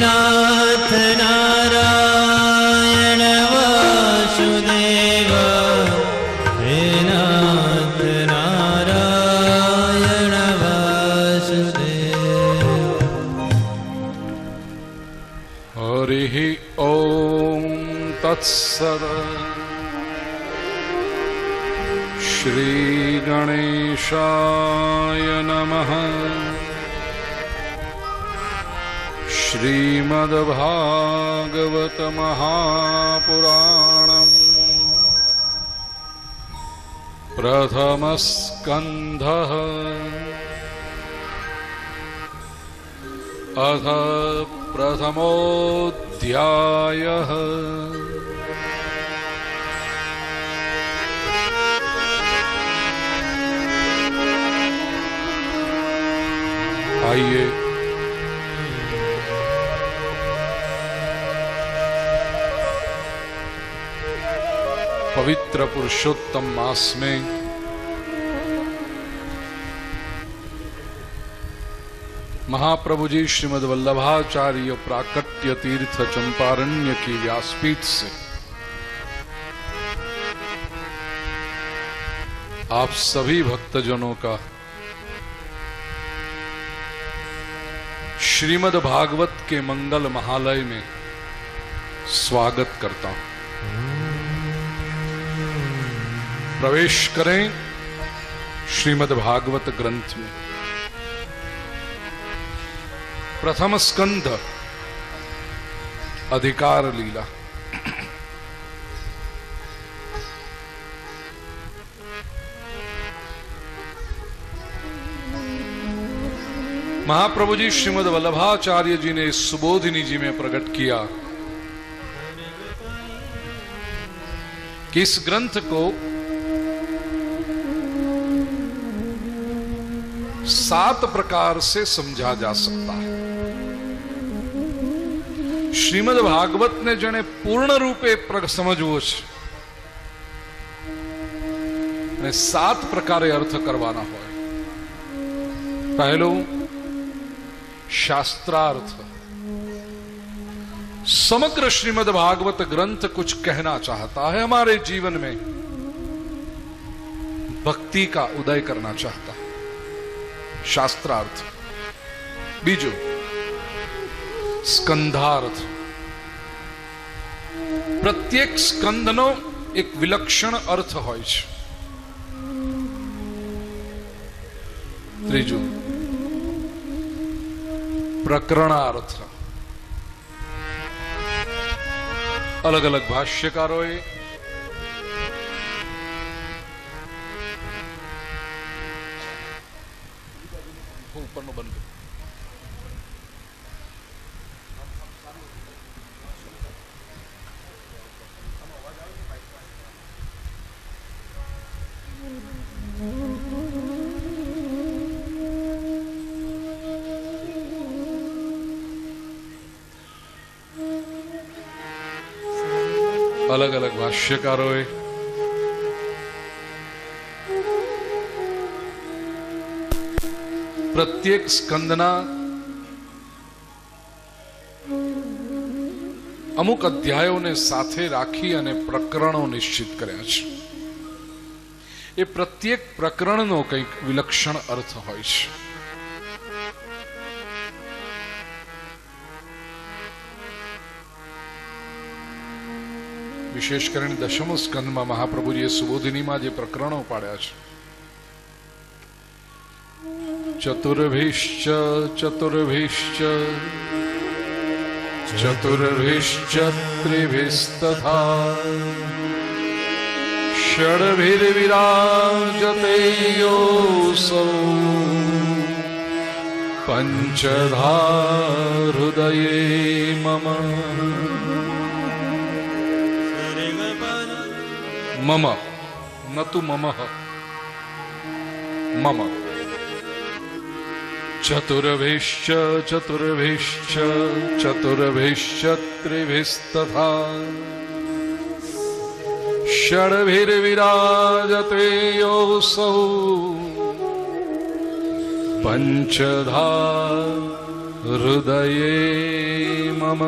नाथ नारायण वासुदेव, हे नाथ नारायण वासुदेव। हरिः ॐ तत्सत्। श्री गणेशाय नमः। श्रीमद्भागवत महापुराणम् प्रथमस्कन्धः। अथ प्रथमोऽध्यायः। आइए पवित्र पुरुषोत्तम मास में महाप्रभु जी श्रीमद् वल्लभाचार्य प्राकट्य तीर्थ चंपारण्य की व्यासपीठ से आप सभी भक्तजनों का श्रीमद् भागवत के मंगल महालय में स्वागत करता हूं। प्रवेश करें श्रीमद् भागवत ग्रंथ में। प्रथम स्कंध अधिकार लीला। महाप्रभु जी श्रीमद् वल्लभाचार्य जी ने सुबोधिनी जी में प्रकट किया कि इस ग्रंथ को 7 प्रकार से समझा जा सकता है। श्रीमद् भागवत ने जने पूर्ण रूपे समझवो छे ने 7 प्रकारे अर्थ करवाना होय। पहलो शास्त्रार्थ। समग्र श्रीमद् भागवत ग्रंथ कुछ कहना चाहता है, हमारे जीवन में भक्ति का उदय करना चाहता है। शास्त्रार्थ। बीजो स्कंधार्थ। प्रत्येक स्कंदनो एक विलक्षण अर्थ होय छे। त्रीजो प्रकरणार्थ। अलग अलग भाष्यकारों ऊपर बंद कर। अलग अलग भाष्यकारों प्रत्येक स्कंदना अमुक अध्यायों ने साथे राखी अने प्रकरणों निश्चित कर्या छे। ए प्रत्येक प्रकरणनो कंईक विलक्षण अर्थ होय छे। विशेष करीने दशम स्कंद में महाप्रभुजीए सुबोधिनी में जे प्रकरणों पाड्या छे। चतुर्भिश्च चतुर्भिश्च चतुर्भिश्च त्रिभिस्तथा षड्भिर्विराजते योऽसौ पंचधा हृदये मम। मम न तु ममः, मम। चतुर्भिश्च चतुर्भिश्च चतुर्भिश्च त्रिभिस्तथा षड्भिर्विराजते योऽसौ पंचधा હૃદયે મમ.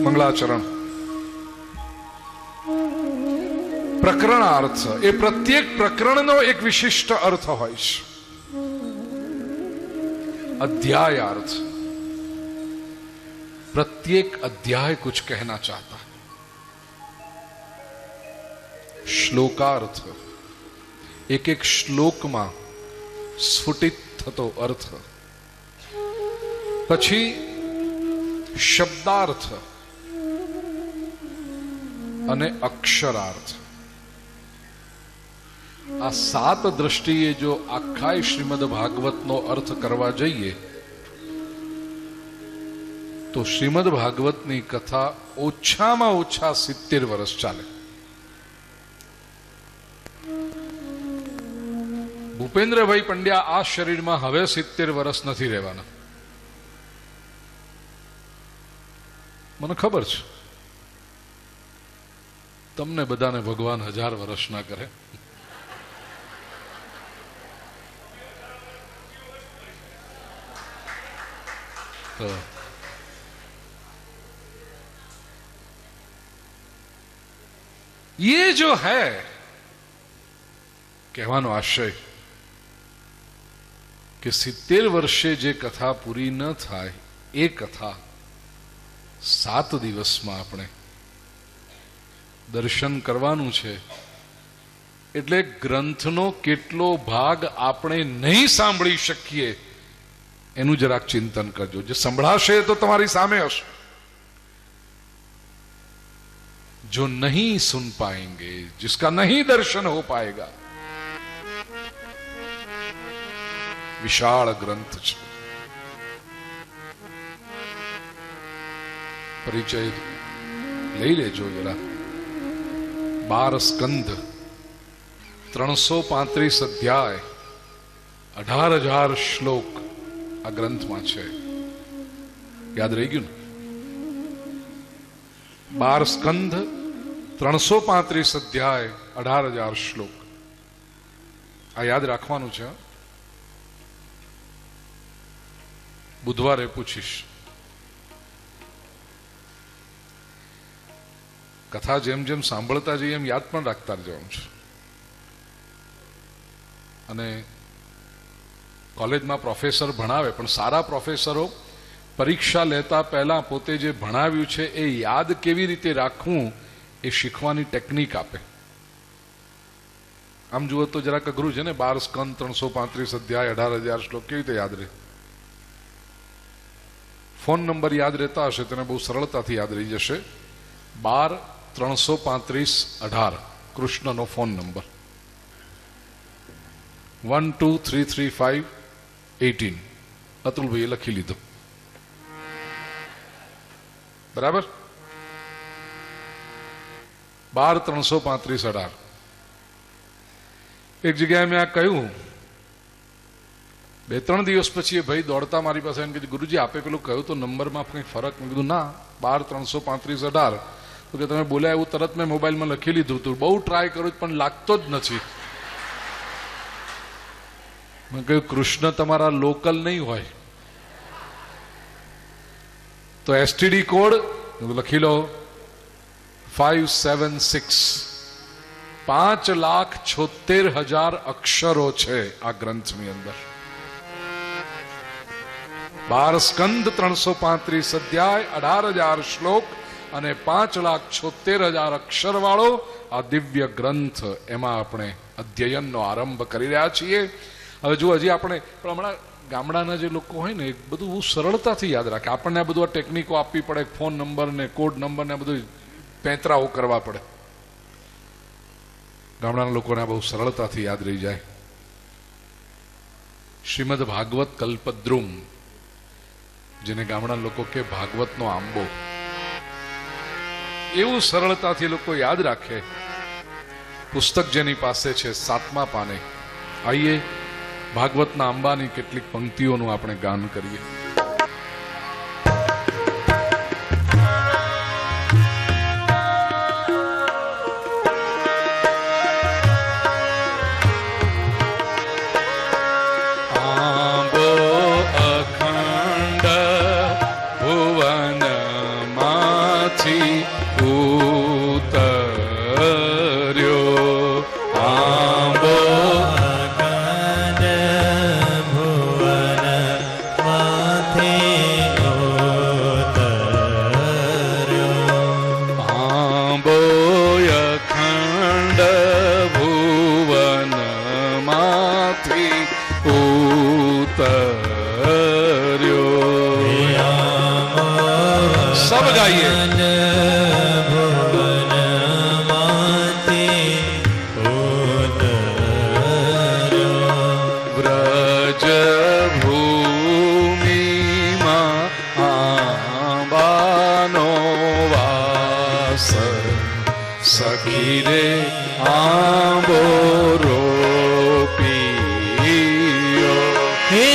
મંગલાચરણ. પ્રકરણાર્થ એ પ્રત્યેક પ્રકરણનો એક વિશિષ્ટ અર્થ હોય છે. अध्यायार्थ प्रत्येक अध्याय कुछ कहना चाहता है. श्लोकार्थ एक एक श्लोक में स्फुटित थतो अर्थ. પછી શબ્દાર્થ અને અક્ષરાર્થ. આ સાત દ્રષ્ટિએ જો આખા શ્રીમદ ભાગવતનો અર્થ કરવા જઈએ તો શ્રીમદ ભાગવતની કથા ઓછામાં ઓછા 70 વર્ષ ચાલે. ભૂપેન્દ્રભાઈ પંડ્યા આ શરીરમાં હવે 70 વર્ષ નથી રહેવાના, મને ખબર છે. તમને બધાને ભગવાન 1000 વર્ષ ના કરે. तो ये जो है कहવાનો આશય કે 70 વર્ષે જે કથા પૂરી ન થાય એ કથા 7 દિવસમાં આપણે દર્શન કરવાનું છે. એટલે ગ્રંથનો કેટલો ભાગ આપણે નહીં સાંભળી શકીએ એનું જરાક ચિંતન કરજો. જે સંભળાશે તો તમારી સામે હશે. जो नहीं सुन पाएंगे, जिसका नहीं दर्शन हो पाएगा. विशाल ग्रंथ છે. પરિચય લઈ લેજો જરા. 12 સ્કંધ, 335 અધ્યાય, 18,000 શ્લોક આ ગ્રંથમાં છે. યાદ રહી ગયું ને? 12 સ્કંધ, 335 અધ્યાય, 18,000 શ્લોક. આ યાદ રાખવાનું છે. બુધવારે પૂછીશ. કથા જેમ જેમ સાંભળતા જઈએ એમ યાદ પણ રાખતા જવાનું છે. અને કોલેજમાં પ્રોફેસર ભણાવે, પણ સારા પ્રોફેસરો પરીક્ષા લેતા પહેલા પોતે જે ભણાવ્યું છે એ યાદ કેવી રીતે રાખવું એ શીખવાની ટેકનિક આપે. આમ જુઓ તો જરાક અઘરું છે ને. 12 સ્કંદ, 335 અધ્યાય, 18,000 શ્લોક કેવી રીતે યાદ રહે? ફોન નંબર યાદ રહેતા હશે તેને બહુ સરળતાથી યાદ રહી જશે. 12 335 18 કૃષ્ણનો ફોન નંબર. 123358 18. અતુલભાઈએ લખી લીધો. બરાબર? 12 335 18. એક જગ્યાએ મેં આ કહ્યું, 2-3 દિવસ પછી એ ભાઈ દોડતા મારી પાસે એમ કે ગુરુજી આપે પેલું કહ્યું તો નંબરમાં કંઈ ફરક? મેં કીધું ના, 12 335 18. તો કે તમે બોલ્યા એવું તરત મેં મોબાઈલમાં લખી લીધું હતું. બહુ ટ્રાય કરું પણ લાગતો જ નથી. મેં કહ્યું કૃષ્ણ તમારા લોકલ નહીં હોય તો એસટીડી કોડ લખી લો 576. 5,76,000 અક્ષરો છે આ ગ્રંથની અંદર. 12 સ્કંદ, 335 અધ્યાય, 18,000 શ્લોક અને 5,76,000 અક્ષર વાળો આ દિવ્ય ગ્રંથ. એમાં આપણે અધ્યયનનો આરંભ કરી રહ્યા છીએ. હવે જો હજી આપણે પણ હમણાં ગામડાના જે લોકો હોય ને એ બધું બહુ સરળતાથી યાદ રાખે. આપણને આ બધું આ ટેકનિકો આપવી પડે, ફોન નંબર ને કોડ નંબર ને બધું પેંતરાઓ કરવા પડે. ગામડાના લોકોને આ બહુ સરળતાથી યાદ રહી જાય. શ્રીમદ ભાગવત કલ્પદ્રુમ, જેને ગામડાના લોકો કે ભાગવતનો આંબો, એવું સરળતાથી લોકો યાદ રાખે. પુસ્તક જેની પાસે છે 7મા પાને. આઈએ ભાગવતના આંબાની કેટલીક પંક્તિઓનું આપણે ગાન કરીએ. આંબો અખંડ માંથી ઉતર્યો આંબો सब गाइए व्रज भूमि आंबानो वास सखी रे आंबो रोपियो हे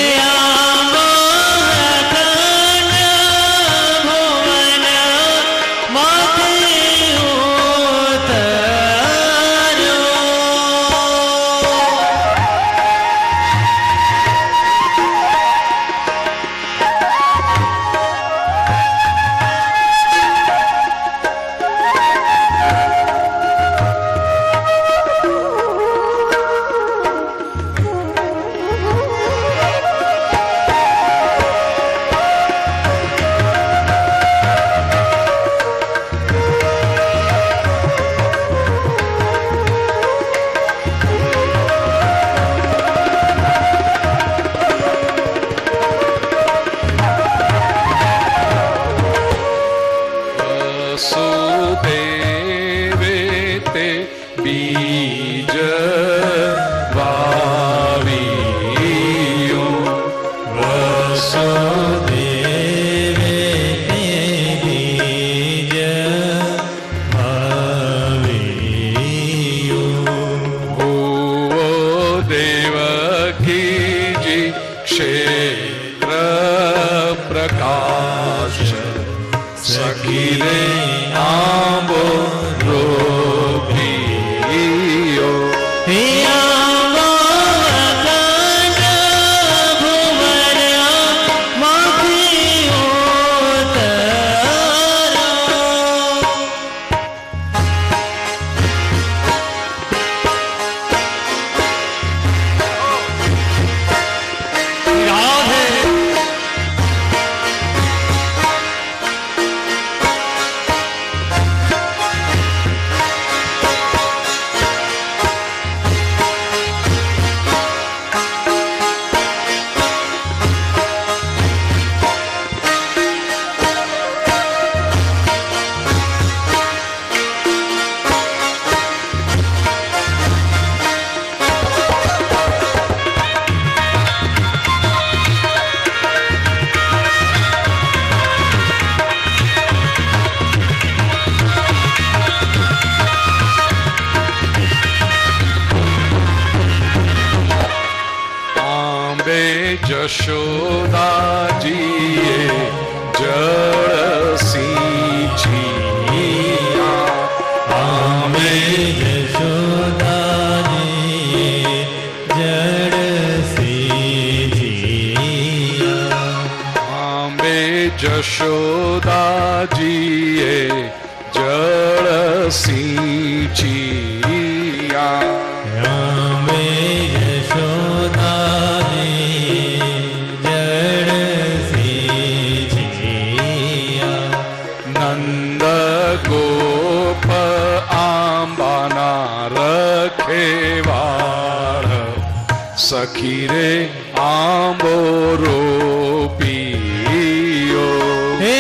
बीज वावियो वसुदेवे बीज वावियो भूवो देवकी जी क्षेत्र प्रकाश सखी रे आंबो रोपियो हे यशोदा जीए जड़ सींचिया आमे यशोदा जीए जड़ सींचिया आमे यशोदा जीए जड़ सींचिया आमे यशोदा नंद गोप आंबाना रखेवाड़ सखी रे आंबो रोपियो हे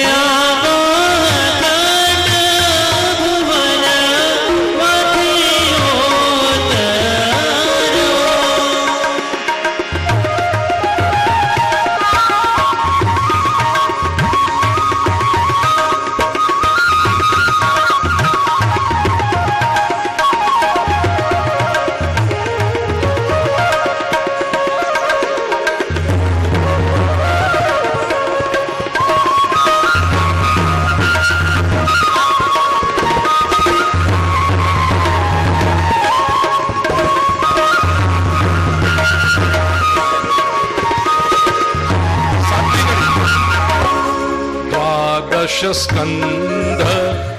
स्कंद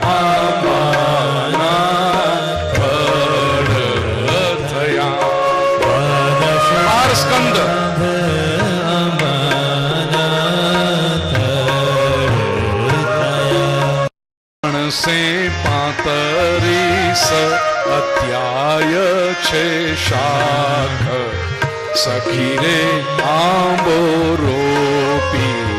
335 અધ્યાય છે શાખ સખી રે આંબો રોપીયો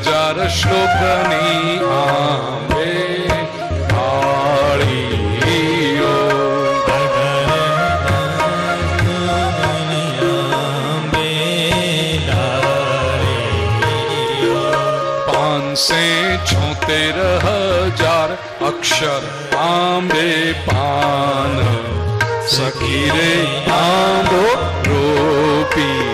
હજાર શ્લોકની આંબે ઢાળીઓ 576,000 અક્ષર આંબે પાન સખી રે આંબો રોપીયો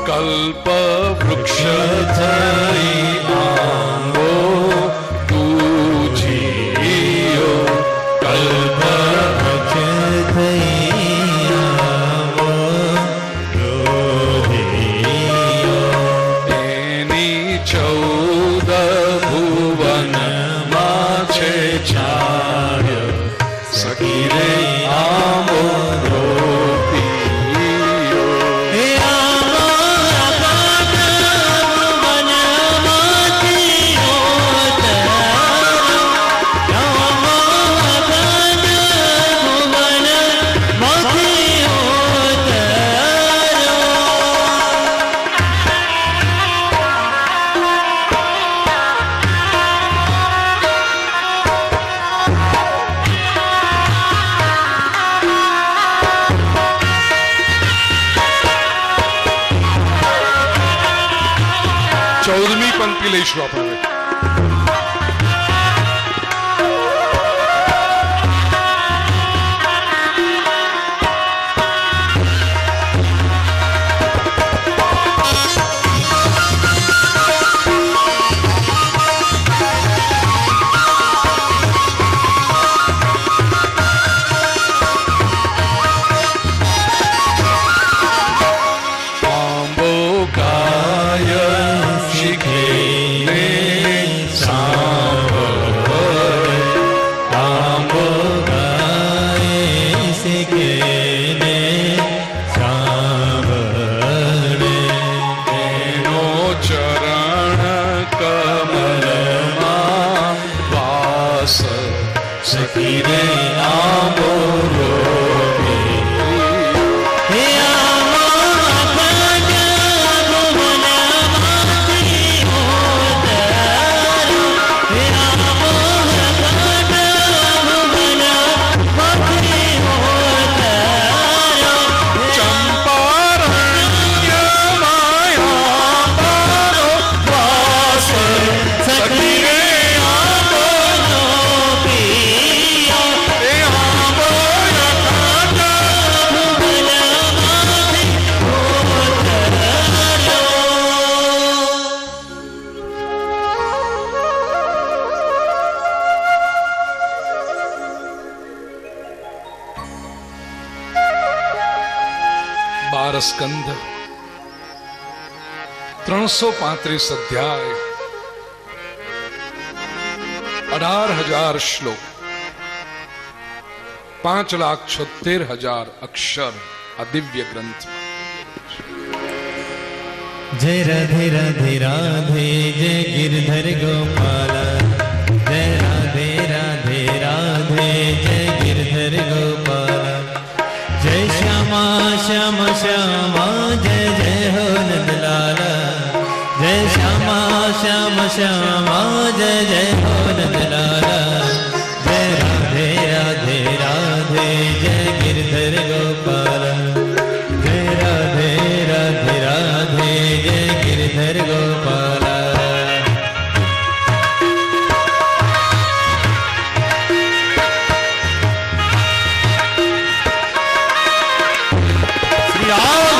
કલ્પ વૃક્ષ થઈ આંબો તુજીયો કલ્પ વૃક્ષ થઈ આંબો એની 14 ભુવનમાં છે છાય સખી રે આંબો ચૌદમી પંક્તિ લઈશું આપણે સખી રે આંબો રોપીયો 12 સ્કંદ, 335 અધ્યાય, 18,000 શ્લોક, 5,76,000 અક્ષર આ દિવ્ય ગ્રંથ. जय राधे राधे राधे जय गिरधर गोपाल, जय राधे राधे राधे जय गिरधर गोपाल, जय श्यामा श्याम श्यामा जय जय हो नंदलाल, जय श्यामा श्याम श्यामा जय जय हो नंदलाल, जय राधे राधे राधे जय गिरधर गोपाल, जय राधे राधे राधे जय गिरधर गोपाल. श्री राम.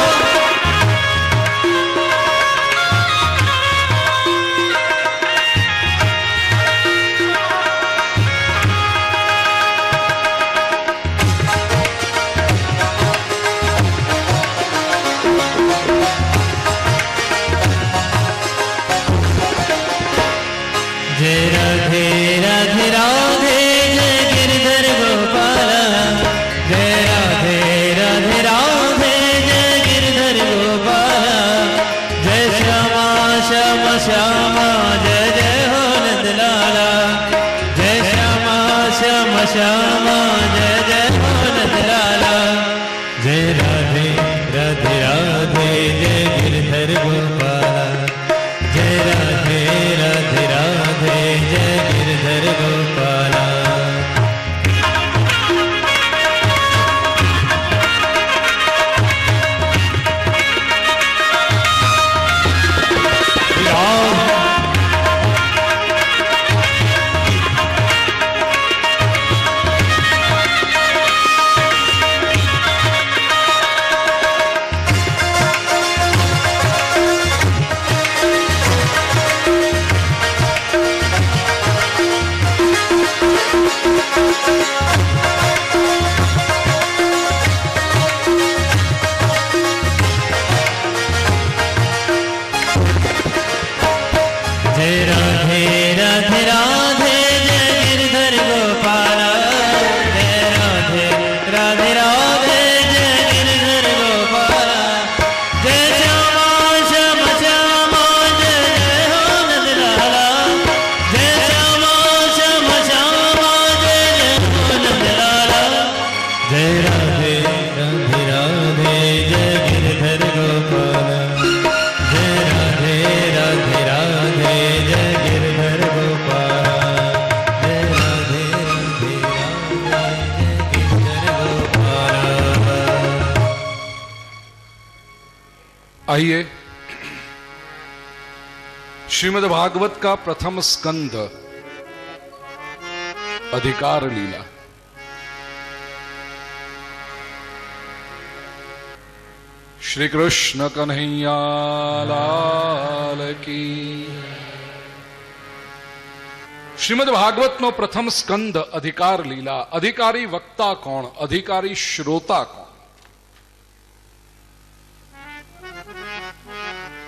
जय राधे राधे राधे जय गिरधर गोपाल, जय राधे राधे राधे जय गिरधर गोपाल, जय श्यामा श्याम श्यामा जय जय हो नंदलाला, जय श्यामा श्याम श्यामा जय जय हो नंदलाला, जय राधे राधे राधे जय गिरधर गोपाल, जय राधे राधे राधे जय गिरधर गोपाल. जय राधे राधे राधे जय गिरधर गोपाल, जय राधे राधे राधे जय गिरधर गोपाल, जय श्यामा श्याम श्यामा जय जय हो नंदलाला, जय श्यामा श्याम श्यामा जय जय हो नंदलाला, जय राधे राधे राधे जय गिरधर गोपाल, जय राधे राधे राधे जय गिरधर गोपाल, जय राधे राधे राधे जय गिरधर गोपाल. आइए श्रीमद् भागवत का प्रथम स्कंद अधिकार लीला. श्री कृष्ण कन्हैया लाल की. श्रीमद् भागवत नो प्रथम स्कंद अधिकार लीला. अधिकारी वक्ता कौन, अधिकारी श्रोता कौन.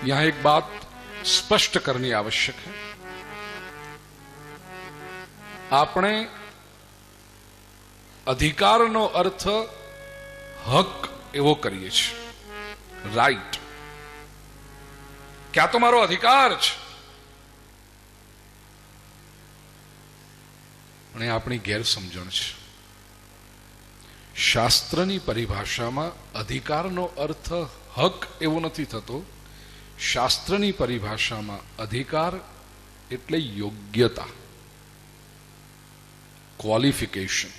यहां एक बात स्पष्ट करनी आवश्यक है. આપણે અધિકારનો અર્થ હક એવો કરીએ છીએ, રાઈટ, કે આ તો મારો અધિકાર છે. અને આપણી ગેરસમજણ છે. શાસ્ત્રની પરિભાષામાં અધિકારનો અર્થ હક એવો નથી થતો. શાસ્ત્રની પરિભાષામાં અધિકાર એટલે યોગ્યતા, ક્વોલિફિકેશન.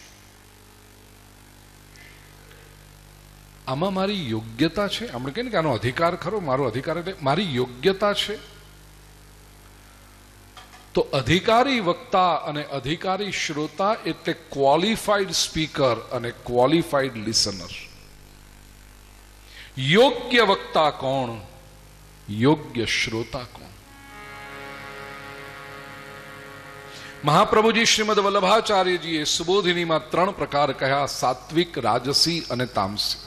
આમાં મારી યોગ્યતા છે. આપણે કહીએ ને કે આનો અધિકાર ખરો, મારો અધિકાર એટલે મારી યોગ્યતા છે. તો અધિકારી વક્તા અને અધિકારી શ્રોતા એટલે ક્વોલિફાઈડ સ્પીકર અને ક્વોલિફાઈડ લિસનર. યોગ્ય વક્તા કોણ, યોગ્ય શ્રોતા કોણ. મહાપ્રભુજી શ્રીમદ વલ્લભાચાર્યજીએ સુબોધિનીમાં 3 પ્રકાર કહ્યા, સાત્વિક, રાજસી અને તામસી.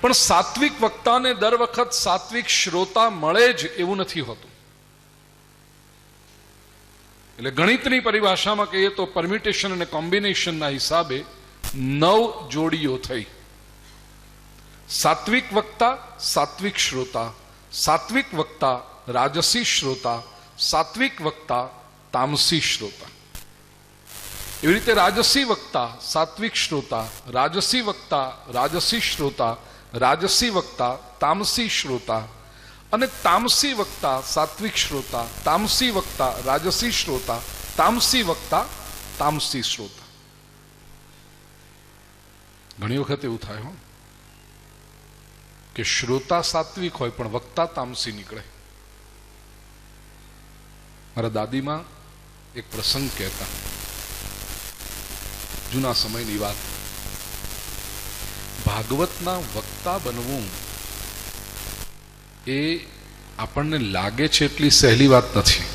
પણ સાત્વિક વક્તાને દર વખત સાત્વિક શ્રોતા મળે જ એવું નથી હોતું. એટલે ગણિતની પરિભાષામાં કહીએ તો પરમ્યુટેશન અને કોમ્બિનેશનના હિસાબે 9 જોડીઓ થઈ. સાત્વિક વક્તા, સાત્વિક શ્રોતા, સાત્વિક વક્તા, રાજસી શ્રોતા, સાત્વિક વક્તા, તામસી શ્રોતા. એવી રીતે રાજસી વક્તા, સાત્વિક શ્રોતા, રાજસી વક્તા, રાજસી શ્રોતા, રાજસી વક્તા, તામસી શ્રોતા, અને તામસી વક્તા, સાત્વિક શ્રોતા, તામસી વક્તા, રાજસી શ્રોતા, તામસી વક્તા, તામસી શ્રોતા. ઘણી વખત એવું થાય હો કે શ્રોતા સાત્વિક હોય પણ વક્તા તામસી નીકળે. મારા દાદીમાં એક પ્રસંગ કહેતા, જૂના સમયની વાત. ભાગવતના વક્તા બનવું એ આપણને લાગે છે એટલી સહેલી વાત નથી.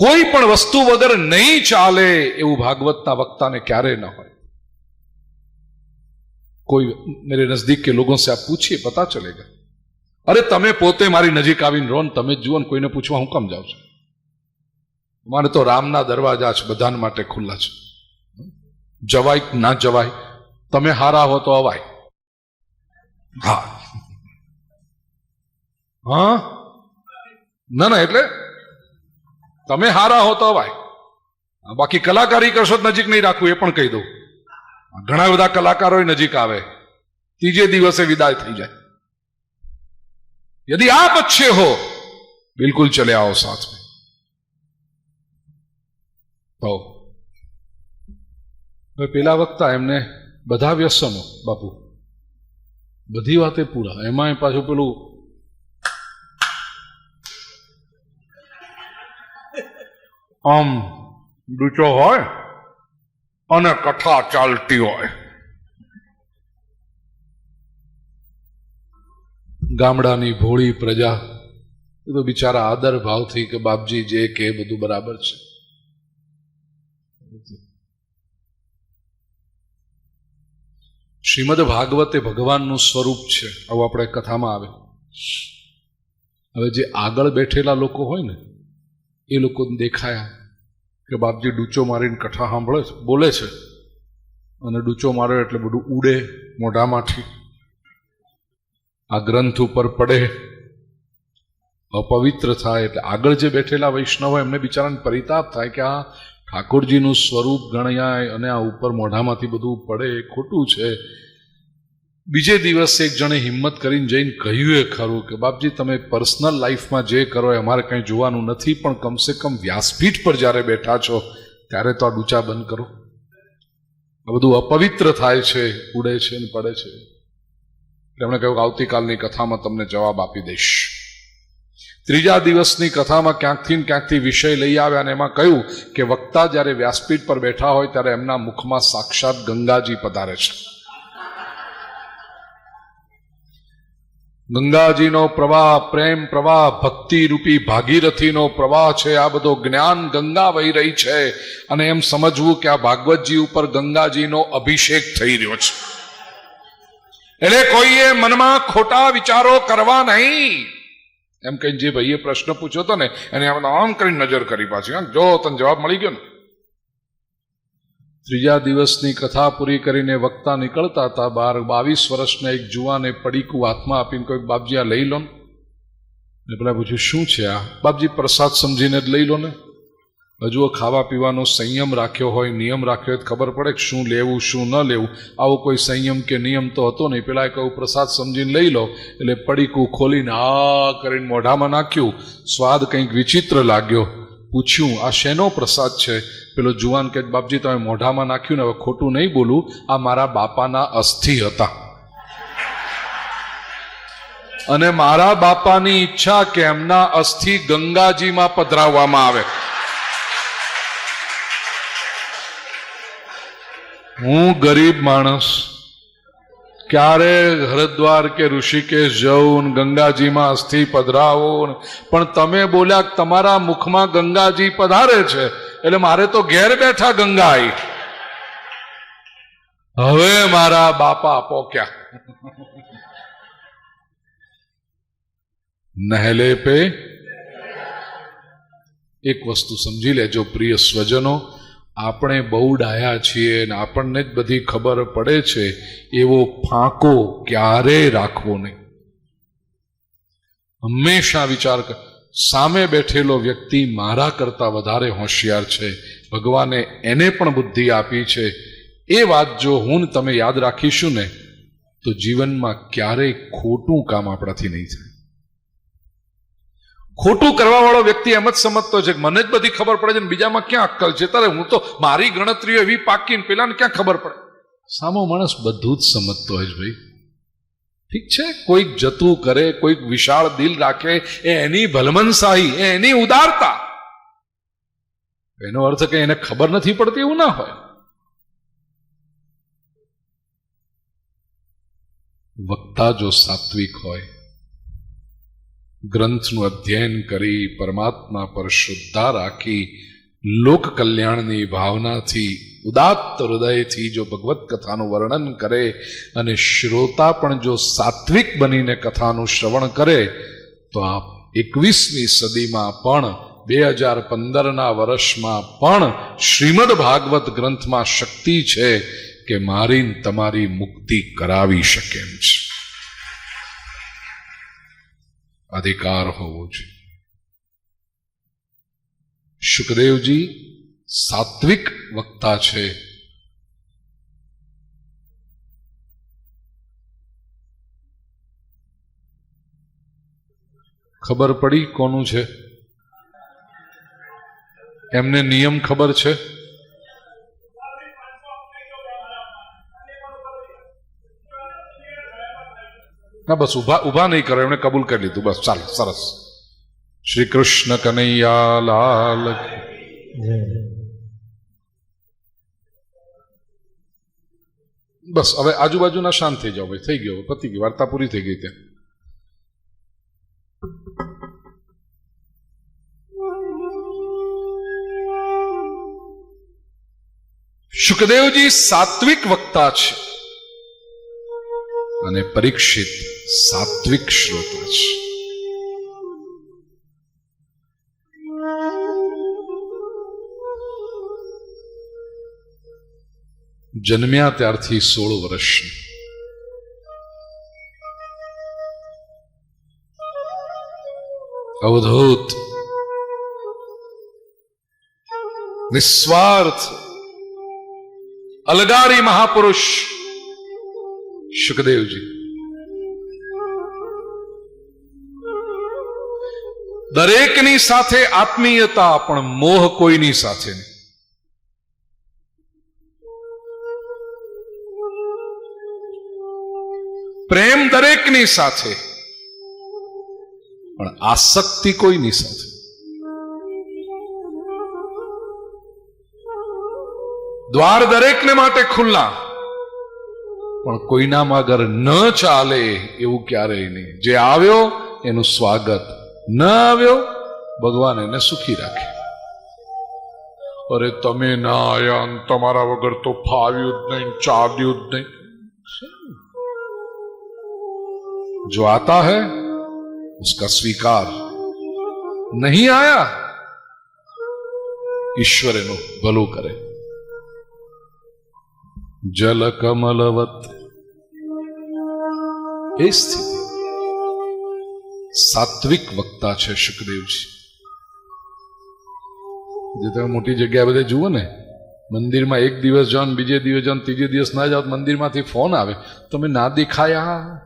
કોઈ પણ વસ્તુ વગર નહીં ચાલે એવું ભાગવતના વક્તાને ક્યારે ન હોય. कोई मेरे नजदीक के लोगों से आप पूछिए, पता चलेगा. अरे તમે પોતે મારી નજીક આવીને રોન, તમે જુઓ ને કોઈને પૂછવા હું કેમ જાઉં છું? મારે તો રામના દરવાજા છે, બધાને માટે ખુલ્લા છે. જવાય ના જવાય, તમે હારા હો તો અવાય. હા હા ના ના, એટલે તમે હારા હો તો અવાય. બાકી કલાકારી કરશો તો નજીક નહીં રાખવું, એ પણ કહી દઉં. ઘણા બધા કલાકારો નજીક આવે, ત્રીજે દિવસે વિદાય થઈ જાય. यदि आप अच्छे हो बिल्कुल चले आओ साथ में. तो પેલા વખતા એમને બધા વ્યસનો, બાપુ બધી વાતે પૂરા, એમાં પાછું પેલું આમ ડૂચો હોય અને કથા ચાલતી હોય. ગામડાની ભોળી પ્રજા એ તો બિચારા આદર ભાવથી કે બાપજી જે કે બધું બરાબર છે. શ્રીમદ ભાગવત એ ભગવાનનું સ્વરૂપ છે, આવું આપણે કથામાં આવે. હવે જે આગળ બેઠેલા લોકો હોય ને એ લોકો દેખાયા કે બાપજી ડૂચો મારીને કથા સાંભળે છે, બોલે છે, અને ડૂચો મારે એટલે બધું ઉડે મોઢામાંથી, આ ગ્રંથ ઉપર પડે, અપવિત્ર થાય. એટલે આગળ જે બેઠેલા વૈષ્ણવ એમને બિચારાને પરિતાપ થાય કે આ ઠાકોરજીનું સ્વરૂપ ગણાય અને આ ઉપર મોઢામાંથી બધું પડે, ખોટું છે. બીજે દિવસે એક જણે હિંમત કરીને જઈને કહ્યું એ ખરું કે બાપજી તમે પર્સનલ લાઈફમાં જે કરો એ અમારે કંઈ જોવાનું નથી, પણ કમસે કમ વ્યાસપીઠ પર જ્યારે બેઠા છો ત્યારે તો આ ડૂચા બંધ કરો. આ બધું અપવિત્ર થાય છે, ઉડે છે ને પડે છે. એમણે કહ્યું કે આવતીકાલની કથામાં તમને જવાબ આપી દઈશ. ત્રીજા દિવસની કથામાં ક્યાંકથી વિષય લઈ આવ્યા અને એમાં કહ્યું કે વક્તા જ્યારે વ્યાસપીઠ પર બેઠા હોય ત્યારે એમના મુખમાં સાક્ષાત ગંગાજી પધારે છે. ગંગાજીનો પ્રવાહ, પ્રેમ પ્રવાહ, ભક્તિ રૂપી ભાગીરથીનો પ્રવાહ છે. આ બધો જ્ઞાન ગંગા વહી રહી છે અને એમ સમજવું કે આ ભાગવતજી ઉપર ગંગાજીનો અભિષેક થઈ રહ્યો છે. એટલે કોઈએ મનમાં ખોટા વિચારો કરવા નહીં. એમ કઈ જે ભાઈએ પ્રશ્ન પૂછ્યો હતો ને એને આમ કરીને નજર કરી પાછી, જો તને જવાબ મળી ગયો ને. ત્રીજા દિવસની કથા પૂરી કરીને વક્તા નીકળતા હતા બહાર. 22 વર્ષના એક જુવાને પડીકું હાથમાં આપીને કોઈ બાપજી આ લઈ લો ને. પેલા પૂછ્યું શું છે આ? બાપજી પ્રસાદ સમજીને જ લઈ લો ને. હજુ ખાવા પીવાનો સંયમ રાખ્યો હોય, નિયમ રાખ્યો હોય ખબર પડે કે શું લેવું શું ન લેવું. આવો કોઈ સંયમ કે નિયમ તો હતો નહીં. પેલા કહું પ્રસાદ સમજીને લઈ લો, એટલે પડીકું ખોલીને આ કરીને મોઢામાં નાખ્યું. સ્વાદ કંઈક વિચિત્ર લાગ્યો. પૂછ્યું આ શેનો પ્રસાદ છે? પેલો જુવાન કે બાપજી તમે મોઢામાં નાખ્યું ને, હવે ખોટું નહીં બોલું, આ મારા બાપાના અસ્થિ હતા અને મારા બાપાની ઈચ્છા કે એમના અસ્થિ ગંગાજીમાં પધરાવવામાં આવે. હું ગરીબ માણસ, ક્યારે હરિદ્વાર કે ઋષિકેશ જવું, ગંગાજીમાં અસ્થિ પધરાવો, પણ તમે બોલ્યા કે તમારા મુખમાં ગંગાજી પધારે છે એટલે મારે તો ઘેર બેઠા ગંગા આવી. હવે મારા બાપા પોક્યા. નહેલે પે એક વસ્તુ સમજી લેજો પ્રિય સ્વજનો, આપણે બહુ ડાયા છીએ ને આપણને જ બધી ખબર પડે છે એવો ફાંકો ક્યારેય રાખવો નહીં. હંમેશા વિચાર કર, સામે બેઠેલો વ્યક્તિ મારા કરતા વધારે હોશિયાર છે, ભગવાને એને પણ બુદ્ધિ આપી છે. એ વાત જો હું ને તમે યાદ રાખીશું ને તો જીવનમાં ક્યારેય ખોટું કામ આપણાથી નહીં થાય. ખોટું કરવા વાળો વ્યક્તિ એમ જ સમજતો છે કે મને જ બધી ખબર પડે છે ને બીજામાં ક્યાં અક્કલ છે, તારે હું તો મારી ગણતરીઓ એવી પાકી ને પેલાને ક્યાં ખબર પડે. સામો માણસ બધું જ સમજતો હોય છે ભાઈ. ઠીક છે, કોઈક જતું કરે, કોઈક વિશાળ દિલ રાખે, એ એની ભલમનશાહી, એ એની ઉદારતા. એનો અર્થ કે એને ખબર નથી પડતી એવું ના હોય. વક્તા જો સાત્વિક હોય, ગ્રંથનું અધ્યયન કરી પરમાત્મા પર શ્રદ્ધા રાખી લોક કલ્યાણની ભાવનાથી ઉદાત્ત હૃદયથી જો ભગવત કથાનું વર્ણન કરે અને શ્રોતા પણ જો સાત્વિક બનીને કથાનું શ્રવણ કરે તો આ 21મી સદીમાં પણ 2015ના વર્ષમાં પણ શ્રીમદ ભાગવત ગ્રંથમાં શક્તિ છે કે મારી તમારી મુક્તિ કરાવી શકે એમ છે. અધિકાર હોવો જોઈએ. શુકદેવજી સાત્વિક વક્તા છે. ખબર પડી કોનું છે? એમને નિયમ ખબર છે? ના બસ ઉભા નહીં કરો, એમણે કબૂલ કરી લીધું, બસ ચાલો, સરસ. શ્રી કૃષ્ણ કનૈયા લાલ. બસ હવે આજુબાજુના શાંત થઈ જાઓ ભાઈ, થઈ ગયો, પતી ગઈ, વાર્તા પૂરી થઈ ગઈ. ત્યાં શુકદેવજી સાત્વિક વક્તા છે અને પરીક્ષિત સાત્વિક શ્રોતા છે. જન્મ્યા ત્યારથી 16 વર્ષની, અવધૂત નિસ્વાર્થ અલગારી મહાપુરુષ શુકદેવજી. દરેકની સાથે આત્મીયતા, પણ મોહ કોઈની સાથે નહીં. પ્રેમ દરેકની સાથે, પણ આસક્તિ કોઈની સાથે. દ્વાર દરેકને માટે ખુલ્લા, પણ કોઈનામાં અગર ન ચાલે એવું ક્યારેય નહીં. જે આવ્યો એનું સ્વાગત, ન આવ્યો ભગવાન એને સુખી રાખે. અરે તમે ના આયા, તમારા વગર તો ફાવ્યું જ નહીં, ચાલ્યું જ નહીં. जो आता है उसका स्वीकार, नहीं आया ईश्वर एનું ભલું કરે. જલ કમલવત એ સ્થિતિ. સાત્વિક વક્તા છે શુકદેવજી. જે તમે મોટી જગ્યા બધે જુઓ ને, મંદિરમાં એક દિવસ જાઓ, બીજે દિવસ જાઓ, ત્રીજે દિવસ ના જાઓ, મંદિરમાંથી ફોન આવે, તમે ના દેખાયા,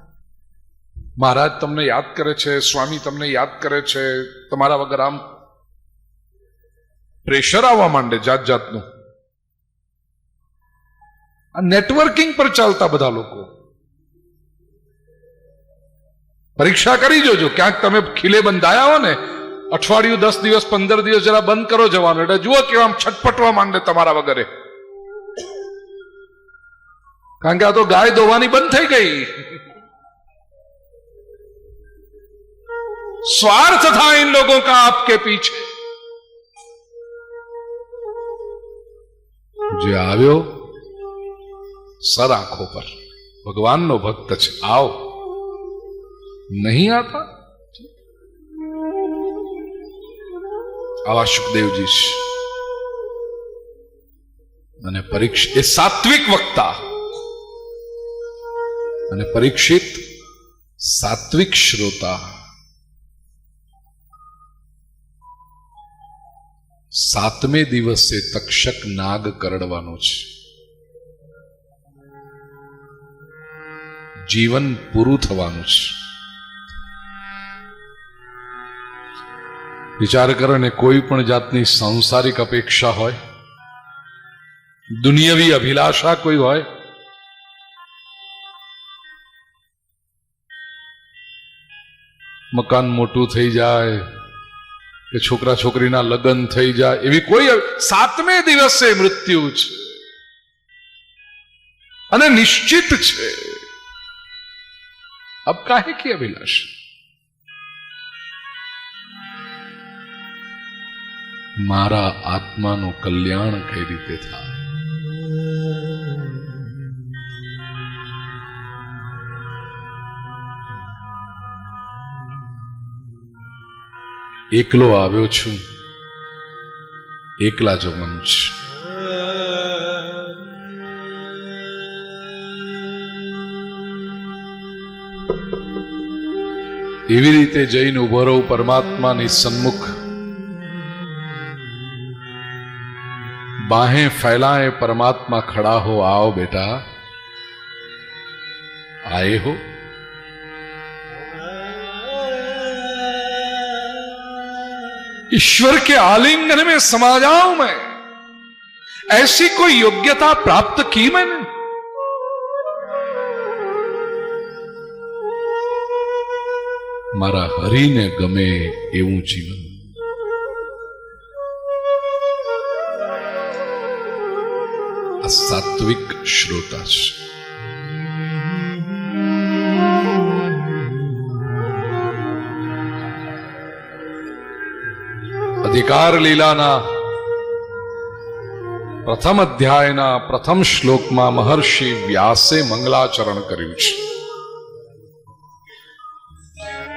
મહારાજ તમને યાદ કરે છે, સ્વામી તમને યાદ કરે છે, તમારા વગર આમ પ્રેશર આવવા માંડે જાત જાતનું. આ નેટવર્કિંગ પર ચાલતા બધા લોકો. પરીક્ષા કરી જોજો, ક્યાંક તમે ખીલે બંધાયા હો ને, અઠવાડિયું 10 દિવસ 15 દિવસ જરા બંધ કરો જવાનું, એટલે જુઓ કેવા આમ છટપટવા માંડે તમારા વગરે. કારણ કે આ તો ગાય દોવાની બંધ થઈ ગઈ. स्वार्थ था इन लोगों का आपके पीछे. જે આવ્યો સર આંખો પર ભગવાનનો ભક્ત છે, આવો. નહીં આતા? આવા સુખદેવજી છે. અને પરીક્ષિત એ સાત્વિક વક્તા, અને પરીક્ષિત સાત્વિક શ્રોતા. સાતમે દિવસે તક્ષક નાગ કરડવાનો છે. જીવન પૂરું થવાનું છે. વિચાર કરો ને, કોઈ પણ જાતની સાંસારિક અપેક્ષા હોય, દુનિયાવી અભિલાષા કોઈ હોય, મકાન મોટું થઈ જાય કે છોકરા છોકરીના લગ્ન થઈ જાય, એવી કોઈ, સાતમે દિવસે મૃત્યુ છે અને નિશ્ચિત છે. અબ કાહે કી અભિલાષા? મારા આત્માનું કલ્યાણ કઈ રીતે થાય? એકલો આવ્યો છું, એકલા જવાનું છે. એવી રીતે જઈને ઉભો રહું પરમાત્માની સન્મુખ. बाहें फैलाए परमात्मा खड़ा हो, आओ बेटा, आए हो. ईश्वर के आलिंगन में समा जाऊं मैं, ऐसी कोई योग्यता प्राप्त की मैंने. मारा हरि ने गमे एवं जीवन. सात्विक श्रोता છે. અધિકાર લીલાના પ્રથમ અધ્યાયના પ્રથમ શ્લોકમાં મહર્ષિ વ્યાસે મંગલાચરણ કર્યું છે.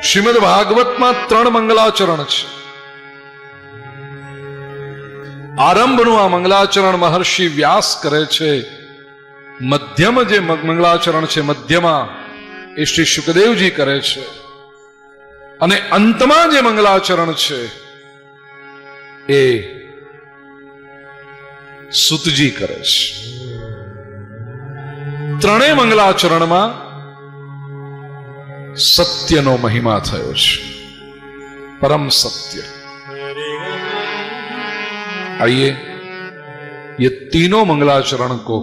શ્રીમદ ભાગવતમાં 3 મંગલાચરણ છે. આરંભનું આ મંગલાચરણ મહર્ષિ વ્યાસ કરે છે. મધ્યમ જે મંગલાચરણ છે, મધ્યમાં એ શ્રી શુકદેવજી કરે છે, અને અંતમાં જે મંગલાચરણ છે એ સુતજી કરે છે. ત્રણેય મંગલાચરણમાં સત્યનો મહિમા થયો છે, પરમ સત્ય. आइए ये तीनों मंगलाचरण को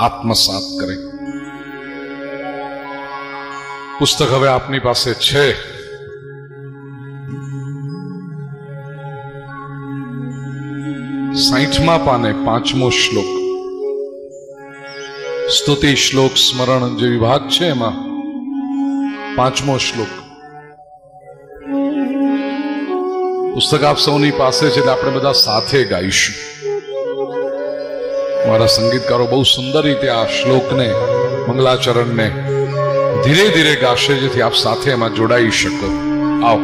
आत्मसात करें. पुस्तक હવે આપની પાસે છે. સાઠમા પાને 5મો શ્લોક, સ્તુતિ શ્લોક સ્મરણ જે વિભાગ છે એમાં 5મો શ્લોક. પુસ્તક આપ સૌની પાસે છે, એટલે આપણે બધા સાથે ગાઈશું. મારા સંગીતકારો બહુ સુંદર રીતે આ શ્લોકને, મંગલાચરણને ધીરે ધીરે ગાશે, જેથી આપ સાથે એમાં જોડાઈ શકો. આવો.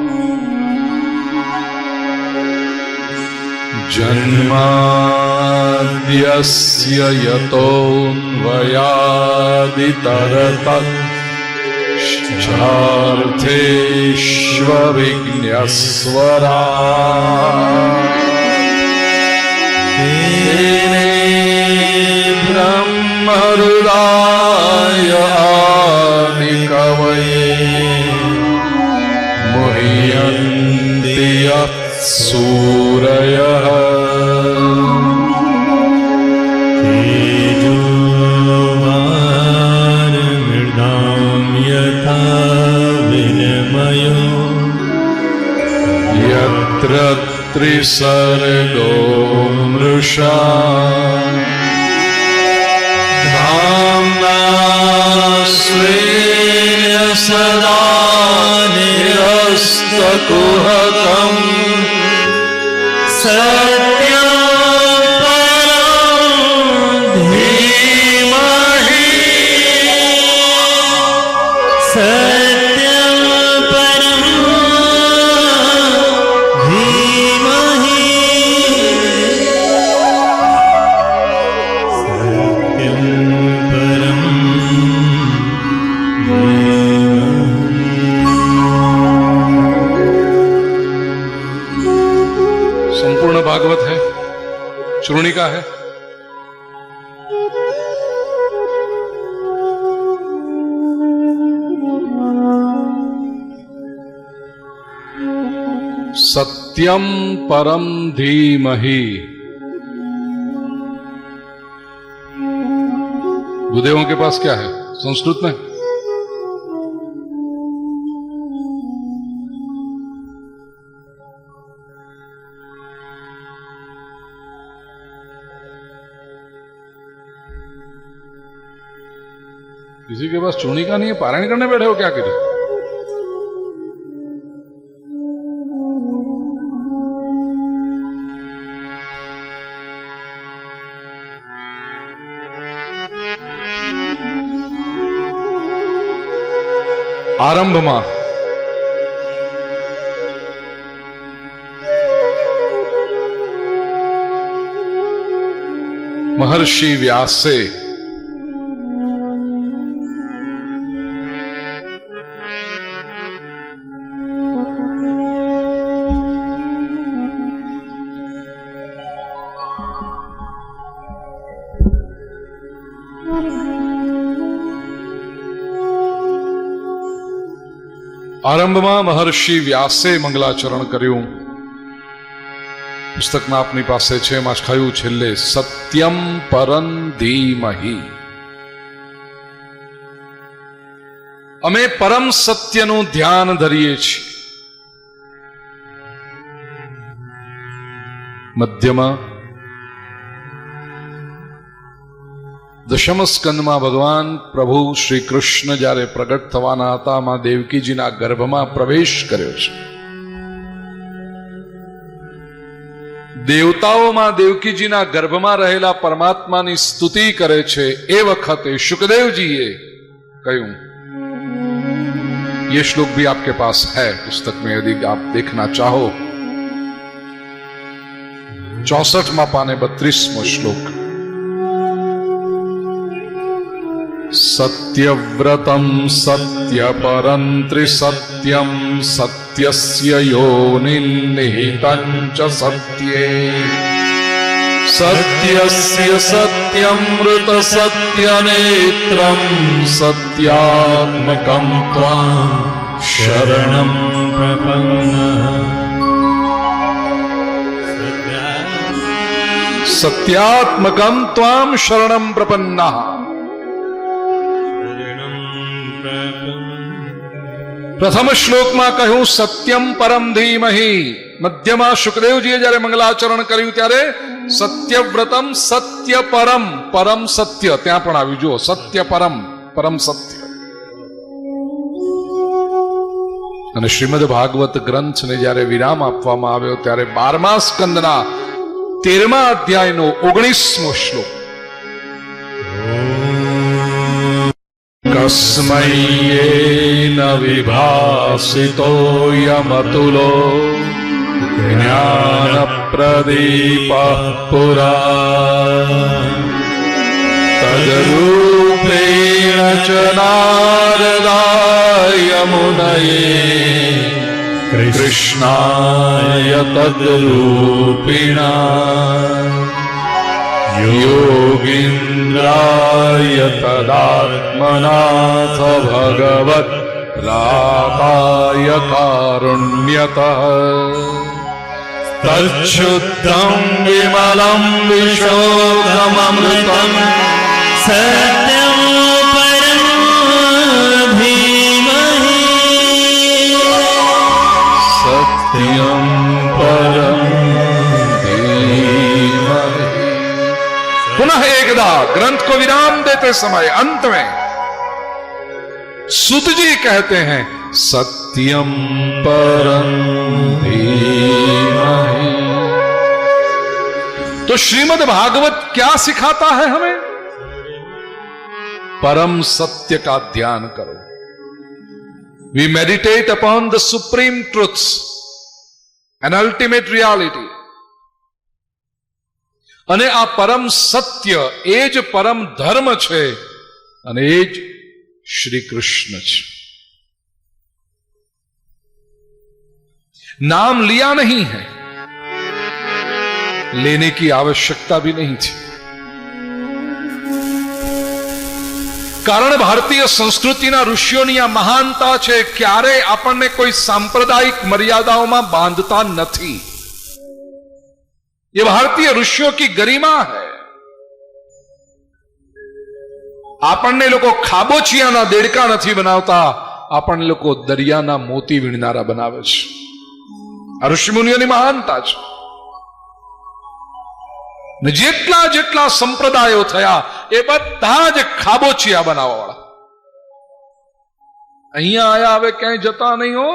જન્માદ્યસ્ય યતોન્વયાદિતરતઃ ચાર્થેષ્વવિઘ્નસ્વરા બ્રહ્મહૃદાય આદિકવયે મુહ્યન્તિ યત્સૂરયઃ ત્રિસર્ગો મૃષા ધામ્ના સ્વેન સદા નિરસ્તકુહકં સત્યં પરં ધીમહિ भागवत है, चूर्णिका है। सत्यम परम धीमहि। गुरुदेवों के पास क्या है संस्कृत में? किसी के पास चूर्णिका नहीं है, पारायण करने बैठे हो क्या करे? आरंभ में महर्षि व्यासे આરંભમાં મહર્ષિ વ્યાસે મંગલાચરણ કર્યું. પુસ્તકમાં આપની પાસે છે, એમાં કહ્યું છેલ્લે સત્યમ પરમ ધીમહિ. અમે પરમ સત્યનું ધ્યાન ધરીએ છીએ. મધ્યમાં દશમ સ્કંદમાં ભગવાન પ્રભુ શ્રી કૃષ્ણ જ્યારે પ્રગટ થવાના હતા, માં દેવકીજીના ગર્ભમાં પ્રવેશ કર્યો છે. દેવતાઓ માં દેવકીજીના ગર્ભમાં રહેલા પરમાત્માની સ્તુતિ કરે છે. એ વખતે शुकदेवजीએ કહ્યું, ये श्लोक भी आपके पास है पुस्तक में, यदि आप देखना चाहो. 64वां पाने 32वां श्लोक. सत्यव्रतम सत्यपरं त्रिसत्यं सत्यस्य योनिर्निहितं च सत्ये सत्यस्य सत्यमृत सत्यनेत्रं सत्यात्मकं त्वां शरणं प्रपन्नः. सत्यात्मकं त्वां शरणं प्रपन्नः. પ્રથમ શ્લોકમાં કહ્યું સત્યમ પરમ ધીમહિ. મધ્યમાં શુકદેવજીએ જ્યારે મંગલાચરણ કર્યું ત્યારે સત્યવ્રતમ સત્ય પરમ, પરમ સત્ય ત્યાં પણ આવ્યું. જુઓ, સત્ય પરમ, પરમ સત્ય. અને શ્રીમદ ભાગવત ગ્રંથને જ્યારે વિરામ આપવામાં આવ્યો ત્યારે 12મા સ્કંદના 13મા અધ્યાયનો 19મો શ્લોક. कस्मै येन विभासितो यमतुलो ज्ञानप्रदीपः पुरा तद्रूपेण च नारदाय मुनये कृष्णाय तद्रूपिणा योगीन्द्राय तदात्मनाथ भगवत् प्राताय कारुण्यतः तच्छुद्धं विमलं विशोधममृतं सत्यं परं धीमहि. सत्यं परं पुनः एकदा ग्रंथ को विराम देते समय अंत में सुत जी कहते हैं सत्यम परम धीमहि. तो श्रीमद् भागवत क्या सिखाता है हमें? परम सत्य का ध्यान करो. We meditate upon the supreme truths and ultimate reality. અને આ પરમ સત્ય એ જ પરમ ધર્મ છે અને એ જ શ્રી કૃષ્ણ છે. नाम लिया नहीं है, लेने की आवश्यकता भी नहीं थी। कारण भारतीय संस्कृतिના ઋષિઓની આ મહાનતા છે, ક્યારે આપણને કોઈ સાંપ્રદાયિક મર્યાદાઓમાં બાંધતા નથી। ये भारतीय ऋषियों की गरिमा है। આપણને લોકો ખાબોચિયાના દેડકા નથી બનાવતા, આપણને લોકો દરિયાના મોતી વીણનારા બનાવે છે। આ ઋષિમુનિઓની મહાનતા છે। ને જેટલા જેટલા સંપ્રદાયો થયા એ બધા જ ખાબોચિયા બનાવવા વાળા। અહીંયા આયા હવે ક્યાંય જતા નહીં હો।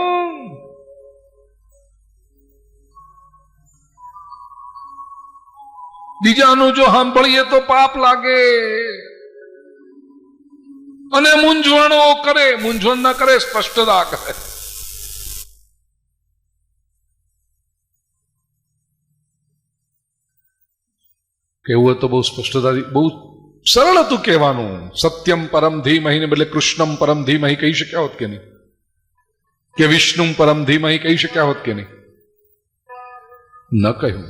બીજાનું જો સાંભળીએ તો પાપ લાગે અને મૂંઝવણો કરે, મૂંઝવણ ના કરે, સ્પષ્ટતા કરે। કેવું હતું બહુ સ્પષ્ટતાથી, બહુ સરળ હતું કહેવાનું। સત્યમ પરમ ધીમહિ ને બદલે કૃષ્ણમ પરમ ધીમહિ કહી શક્યા હોત કે નહીં, કે વિષ્ણુ પરમ ધીમહિ કહી શક્યા હોત કે નહીં? ન કહ્યું।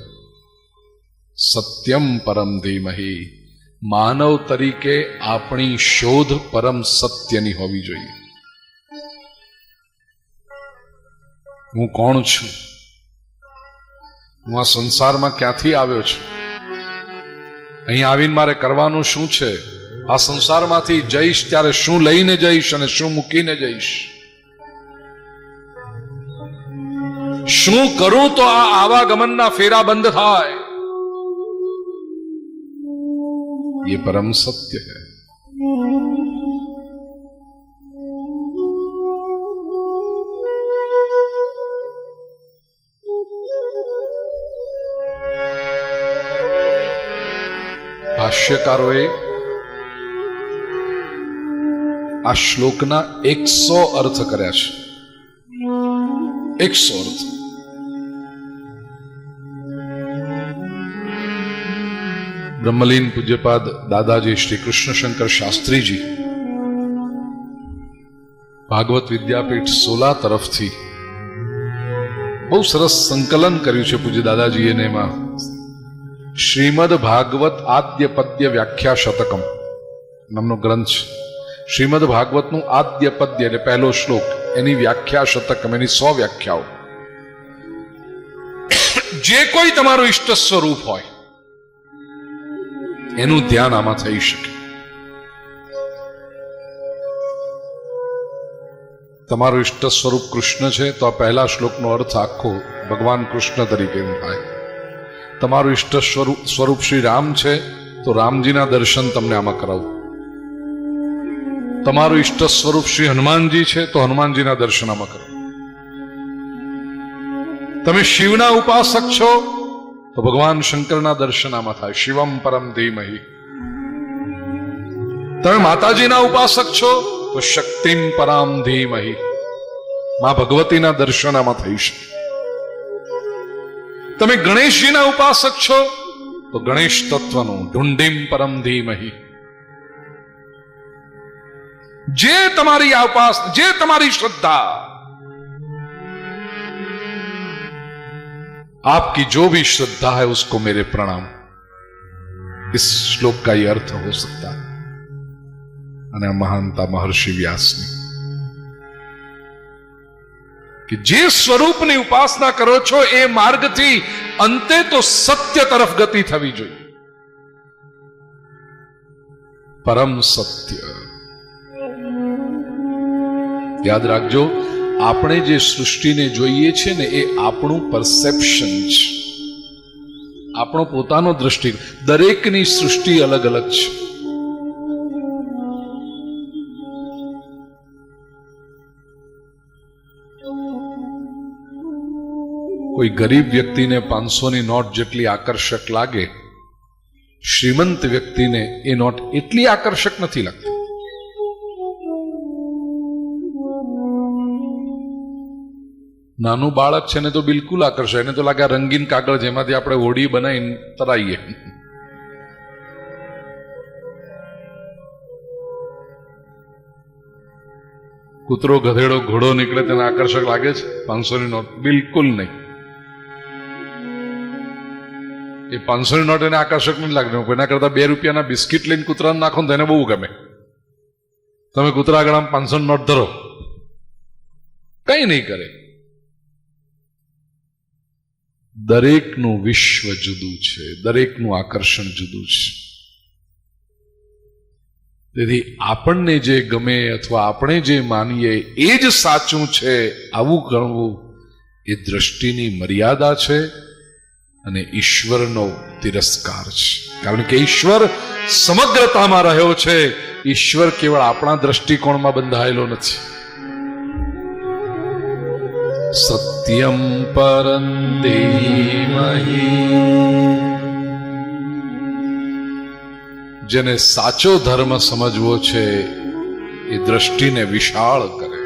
સત્યમ પરમ ધીમહિ, માનવ તરીકે આપણી શોધ પરમ સત્યની હોવી જોઈએ। હું કોણ છું? હું આ સંસારમાં ક્યાંથી આવ્યો છું? અહીં આવીને મારે કરવાનું શું છે? આ સંસારમાંથી જઈશ ત્યારે શું લઈને જઈશ અને શું મૂકીને જઈશ? શું કરું તો આ આવાગમનના ફેરા બંધ થાય? ये परम सत्य है। ભાષ્યકારોએ આ શ્લોકના 100 અર્થ કર્યા છે। 100 અર્થ। બ્રહ્મલીન પૂજ્યપાદ દાદાજી શ્રી કૃષ્ણશંકર શાસ્ત્રીજી ભાગવત વિદ્યાપીઠ સોલા તરફથી બહુ સરસ સંકલન કર્યું છે પૂજ્ય દાદાજીએ ને એમાં શ્રીમદ ભાગવત આદ્ય પદ્ય વ્યાખ્યા શતકમ નામનો ગ્રંથ છે। શ્રીમદ ભાગવતનું આદ્ય પદ્ય એટલે પહેલો શ્લોક, એની વ્યાખ્યા શતકમ, એની 100 વ્યાખ્યાઓ। જે કોઈ તમારું ઈષ્ટ સ્વરૂપ હોય એનું ધ્યાન આમાં થઈ શકે। તમારું ઈષ્ટ સ્વરૂપ કૃષ્ણ છે તો આ પહેલા શ્લોકનો અર્થ આખો ભગવાન કૃષ્ણ તરીકે થાય। તમારું ઈષ્ટ સ્વરૂપ શ્રી રામ છે તો રામજીના દર્શન તમને આમાં કરાવું। તમારું ઈષ્ટ સ્વરૂપ શ્રી હનુમાનજી છે તો હનુમાનજીના દર્શન આમાં કરાવું। તમે શિવના ઉપાસક છો તો ભગવાન શંકરના દર્શન આમાં થાય। શિવમ પરમ ધીમહિ। તમે માતાજીના ઉપાસક છો તો શક્તિમ પરામ ધીમહિ, મા ભગવતીના દર્શન આમાં થઈ શકે। તમે ગણેશજીના ઉપાસક છો તો ગણેશ તત્વનું ઢુંઢીમ પરમ ધીમહિ। જે તમારી આ ઉપાસના, જે તમારી શ્રદ્ધા, आपकी जो भी श्रद्धा है उसको मेरे प्रणाम। इस श्लोक का ये अर्थ हो सकता है। અને મહાનતા મહર્ષિ વ્યાસની કે જે સ્વરૂપની ઉપાસના કરો છો એ માર્ગથી અંતે તો સત્ય તરફ ગતિ થવી જોઈએ। પરમ સત્ય યાદ રાખજો। આપણે જે સૃષ્ટિને જોઈએ છે ને એ આપણું પરસેપ્શન છે, આપણો પોતાનો દ્રષ્ટિ। દરેકની સૃષ્ટિ અલગ અલગ છે। કોઈ ગરીબ વ્યક્તિને 500ની નોટ જેટલી આકર્ષક લાગે, શ્રીમંત વ્યક્તિને એ નોટ એટલી આકર્ષક નથી લાગતી। નાનું બાળક છે ને તો બિલકુલ આકર્ષે, એને તો લાગે રંગીન કાગળ જેમાંથી આપણે હોડી બનાવીને તરાઈએ। કૂતરો, ગધેડો, ઘોડો નીકળે તેને આકર્ષક લાગે છે? 500ની નોટ બિલકુલ નહીં। એ 500 નોટ એને આકર્ષક નહીં લાગે. એના કરતા 2 રૂપિયાના બિસ્કિટ લઈને કૂતરાને નાખો ને તેને બહુ ગમે. તમે કૂતરા ગળામાં 500 નોટ ધરો, કઈ નહીં કરે. દરેકનું વિશ્વ જુદું છે, દરેકનું આકર્ષણ જુદું છે. તેથી આપણને જે ગમે અથવા આપણે જે માનીએ એ જ સાચું છે આવું ગણવું એ દ્રષ્ટિની મર્યાદા છે અને ઈશ્વરનો તિરસ્કાર છે. કારણ કે ઈશ્વર સમગ્રતામાં રહ્યો છે. ઈશ્વર કેવળ આપણા દ્રષ્ટિકોણમાં બંધાયેલો નથી. સત્યમ પરં ધીમહિ, જેને સાચો ધર્મ સમજવો છે એ દ્રષ્ટિને વિશાળ કરે.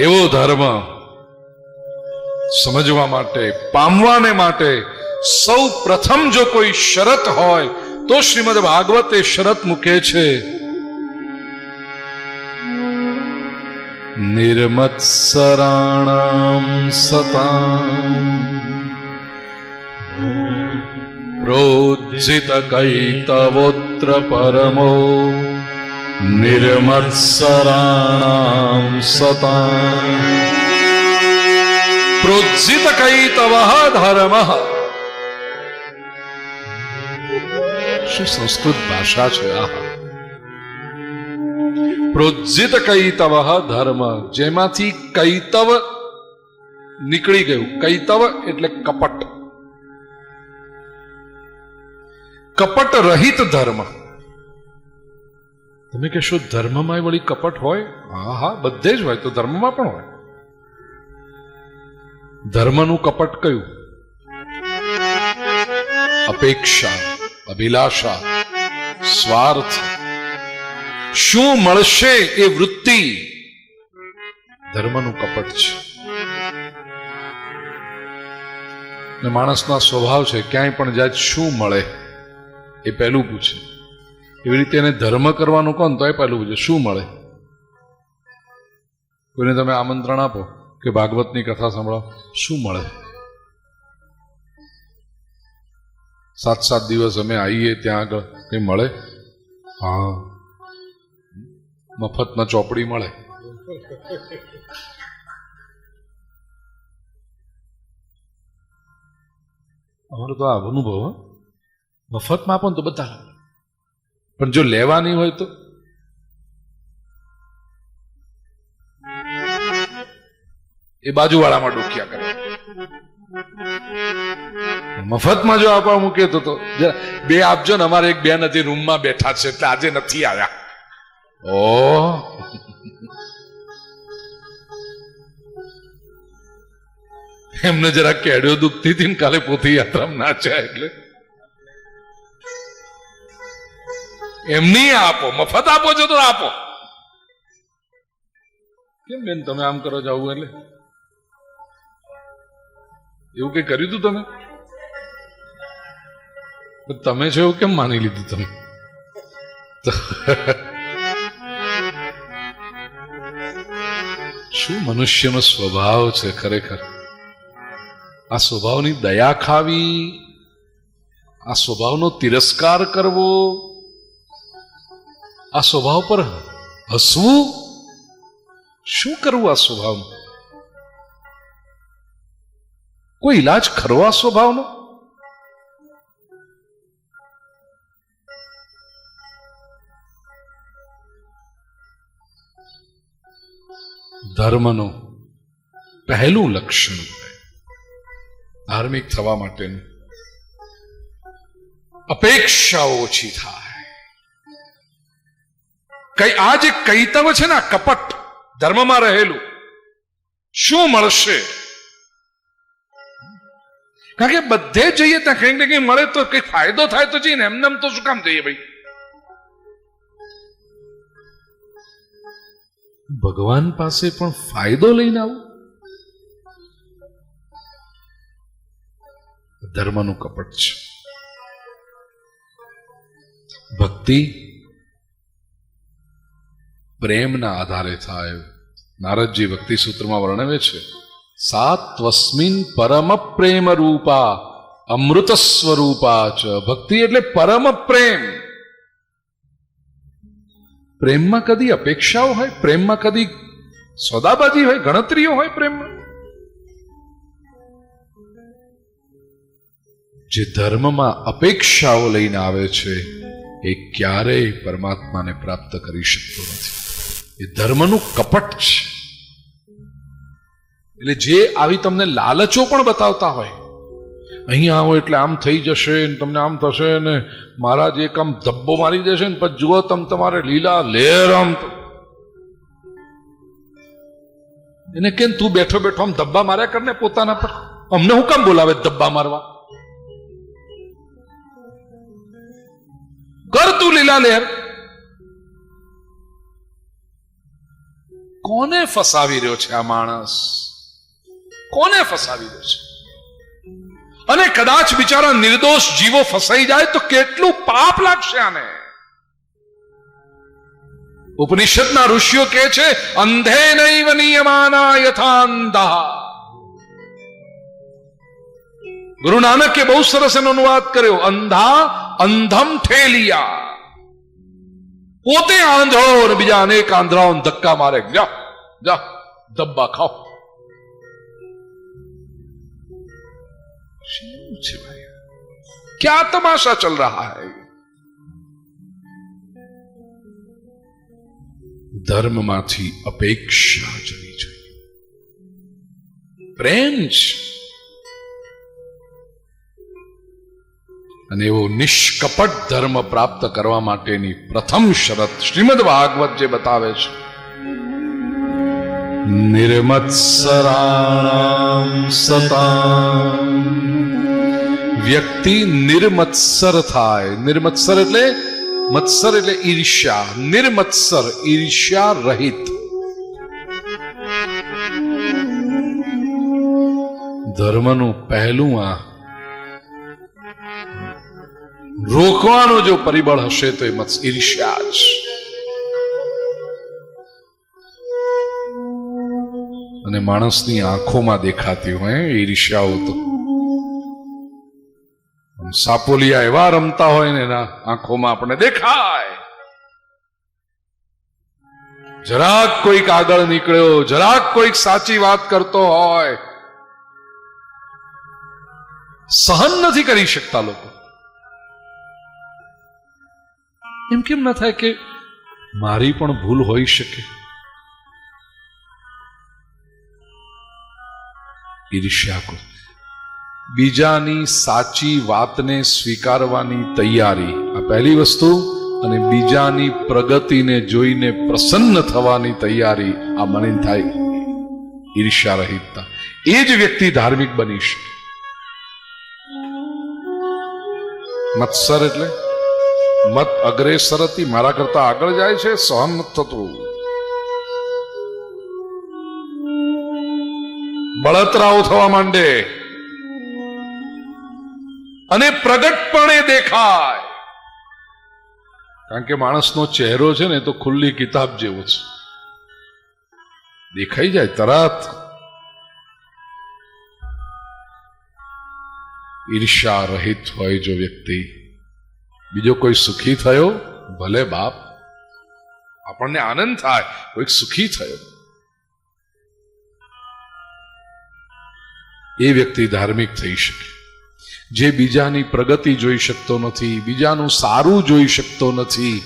એવો ધર્મ સમજવા માટે, પામવાને માટે સૌ પ્રથમ જો કોઈ શરત હોય તો શ્રીમદ ભાગવત એ શરત મૂકે છે, નિર્મત્સરાણામ સતામ પ્રોજ્જિત કૈતવોત્ર પરમો નિર્મત્સરાણામ સતામ પ્રોજ્જિત કૈતવઃ ધર્મઃ. શું સંસ્કૃત ભાષા છે! આહા! પ્રોજ્જિત કૈતવઃ ધર્મ, જેમાંથી કૈતવ નીકળી ગયું. કૈતવ એટલે કપટ, કપટ રહિત ધર્મ. તમે કહેશો ધર્મમાં વળી કપટ હોય? હા હા, બધે જ હોય. તો ધર્મમાં પણ હોય. ધર્મનું કપટ કયું? અપેક્ષા, અભિલાષા, સ્વાર્થ, શું મળશે એ વૃત્તિ ધર્મનું કપટ છે. ને માણસના સ્વભાવ છે ક્યાંય પણ જાય શું મળે એ પહેલું પૂછે. એવી રીતે એને ધર્મ કરવાનું કોણ તો એ પહેલું પૂછે શું મળે. કોઈને તમે આમંત્રણ આપો કે ભાગવતની કથા સાંભળો, શું મળે? 7 દિવસ અમે આવીએ ત્યાં આગળ કઈ મળે? હા, મફતમાં ચોપડી મળે. અમારો તો આ અનુભવ, મફતમાં આપો ને તો બધા, પણ જો લેવાની હોય તો એ બાજુવાળામાં ડોક્યા કરે. મફતમાં જો આપવા મૂકે તો 2 આપજો ને. અમારે એક બેન હતી રૂમમાં બેઠા છે એટલે આજે નથી આવ્યા. ઓ એમને જરા કેડ્યો દુખતી હતી ને કાલે પોથી યાત્રામાં નાચ્યા એટલે એમની આપો. મફત આપો છો તો આપો. કેમ બેન તમે આમ કરો છો આવું? એટલે એવું કઈ કર્યું તું તમે? તમે છો એવું કેમ માની લીધું તમે? શું મનુષ્યનો સ્વભાવ છે ખરેખર! આ સ્વભાવની દયા ખાવી, આ સ્વભાવનો તિરસ્કાર કરવો, આ સ્વભાવ પર હસવું, શું કરવું આ સ્વભાવ? કોઈ ઈલાજ ખરો આ સ્વભાવનો? ધર્મનું પહેલું લક્ષણ ધાર્મિક થવા માટેનું અપેક્ષાઓ ઓછી થાય. આ જે કૈતવ છે ને, કપટ ધર્મમાં રહેલું, શું મળશે? કારણ કે બધે જઈએ ત્યાં કંઈક ને કંઈક મળે તો કંઈક ફાયદો થાય તો જઈએ ને, એમને તો શું કામ જઈએ ભાઈ? ભગવાન પાસે પણ ફાયદો લઈને આવું, ધર્મનું કપટ છે. ભક્તિ પ્રેમના આધારે થાય. નારદજી ભક્તિ સૂત્રમાં વર્ણવે છે સા ત્વસ્મિન પરમ પ્રેમ રૂપા અમૃત સ્વરૂપા ચ. ભક્તિ એટલે પરમ પ્રેમ. પ્રેમમાં કદી અપેક્ષાઓ હોય? પ્રેમમાં કદી સોદાબાજી હોય? ગણતરીઓ હોય પ્રેમમાં? જે ધર્મમાં અપેક્ષાઓ લઈને આવે છે એ ક્યારેય પરમાત્માને પ્રાપ્ત કરી શકતો નથી. એ ધર્મનું કપટ છે. એટલે જે આવી તમને લાલચો પણ બતાવતા હોય, અહીં આવો એટલે આમ થઈ જશે ને તમને આમ થશે ને મહારાજ એક આમ ધબ્બો મારી દેશે ને પછી જુઓ તમે તમારે લીલા લેર આમ. એને કેમ તું બેઠો બેઠો આમ ધબ્બા માર્યા કરને પોતાના પર? અમને હું કામ બોલાવે ધબ્બા મારવા? કર તું લીલા લેર. કોને ફસાવી રહ્યો છે આ માણસ? કોને ફસાવી રહ્યો છે? અને કદાચ બિચારા નિર્દોષ જીવો ફસાઈ જાય તો કેટલું પાપ લાગશે આને. ઉપનિષદના ઋષિઓ કહે છે અંધે નૈવ નિયમાના યથાંધા. ગુરુ નાનકે બહુ સરસ એનો અનુવાદ કર્યો, અંધા અંધમ ઠેલિયા. પોતે આંધળો અને બીજા અનેક આંધળાઓને ધક્કા મારે. જા જા ધબ્બા ખાઓ. क्या तमाशा चल रहा है? ધર્મમાંથી અપેક્ષા જવી જોઈએ. પ્રેમ છે. અને એવો નિષ્કપટ ધર્મ પ્રાપ્ત કરવા માટેની પ્રથમ શરત શ્રીમદ ભાગવત જે બતાવે છે, નિર્મત્સરાણામ સતામ. વ્યક્તિ નિર્મત્સર થાય. નિર્મત્સર એટલે મત્સર એટલે ઈર્ષ્યા. નિર્મત્સર ઈર્ષ્યા રહિત. ધર્મનું પહેલું આ રોકવાનું જો પરિબળ હશે તો એ ઈર્ષ્યા જ. અને માણસની આંખોમાં દેખાતી હોય ઈર્ષ્યાઓ તો. સાપોલિયા એવા રમતા હોય ને એના આંખોમાં આપણને દેખાય. જરાક કોઈક આગળ નીકળ્યો, જરાક કોઈક સાચી વાત કરતો હોય, સહન નથી કરી શકતા લોકો. એમ કેમ ન થાય કે મારી પણ ભૂલ હોઈ શકે? ઈર્ષ્યા કો. બીજાની સાચી વાતને સ્વીકારવાની તૈયારી, આ પહેલી વસ્તુ. અને બીજાની પ્રગતિને જોઈને પ્રસન્ન થવાની તૈયારી, આ મને થાય ઈર્ષ્યા રહિતતા. એ જ વ્યક્તિ ધાર્મિક બની શકે. મત્સર એટલે મત અગ્રેસરતી, મારા કરતા આગળ જાય છે, સહન નથી થતું. બળતરાઓ થવા માંડે અને પ્રગટપણે દેખાય. કારણ કે માણસનો ચહેરો છે ને તો ખુલ્લી કિતાબ જેવો છે, દેખાઈ જાય તરત. ઈર્ષ્યા રહિત હોય જો વ્યક્તિ, બીજો કોઈ સુખી થયો ભલે બાપ, આપણને આનંદ થાય કોઈક સુખી થયો, એ વ્યક્તિ ધાર્મિક થઈ શકે. જે બીજાની પ્રગતિ જોઈ શકતો નથી, બીજાનું સારું જોઈ શકતો નથી,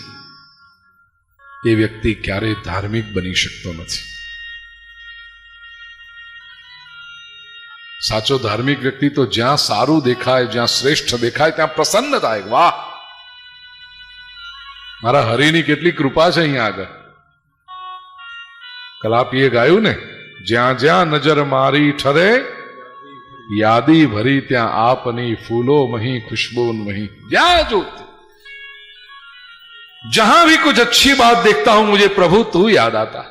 એ વ્યક્તિ ક્યારેય ધાર્મિક બની શકતો નથી. સાચો ધાર્મિક વ્યક્તિ તો જ્યાં સારું દેખાય, જ્યાં શ્રેષ્ઠ દેખાય ત્યાં પ્રસન્ન થાય. વાહ, મારા હરિની કેટલી કૃપા છે અહીંયા આગળ. કલાપીએ ગાયું ને, જ્યાં જ્યાં નજર મારી ઠરે यादी भरी त्या आपनी फूलो मही खुशबू मही. ज्યાં जो जहां भी कुछ अच्छी बात देखता हूं मुझे प्रभु तू याद आता.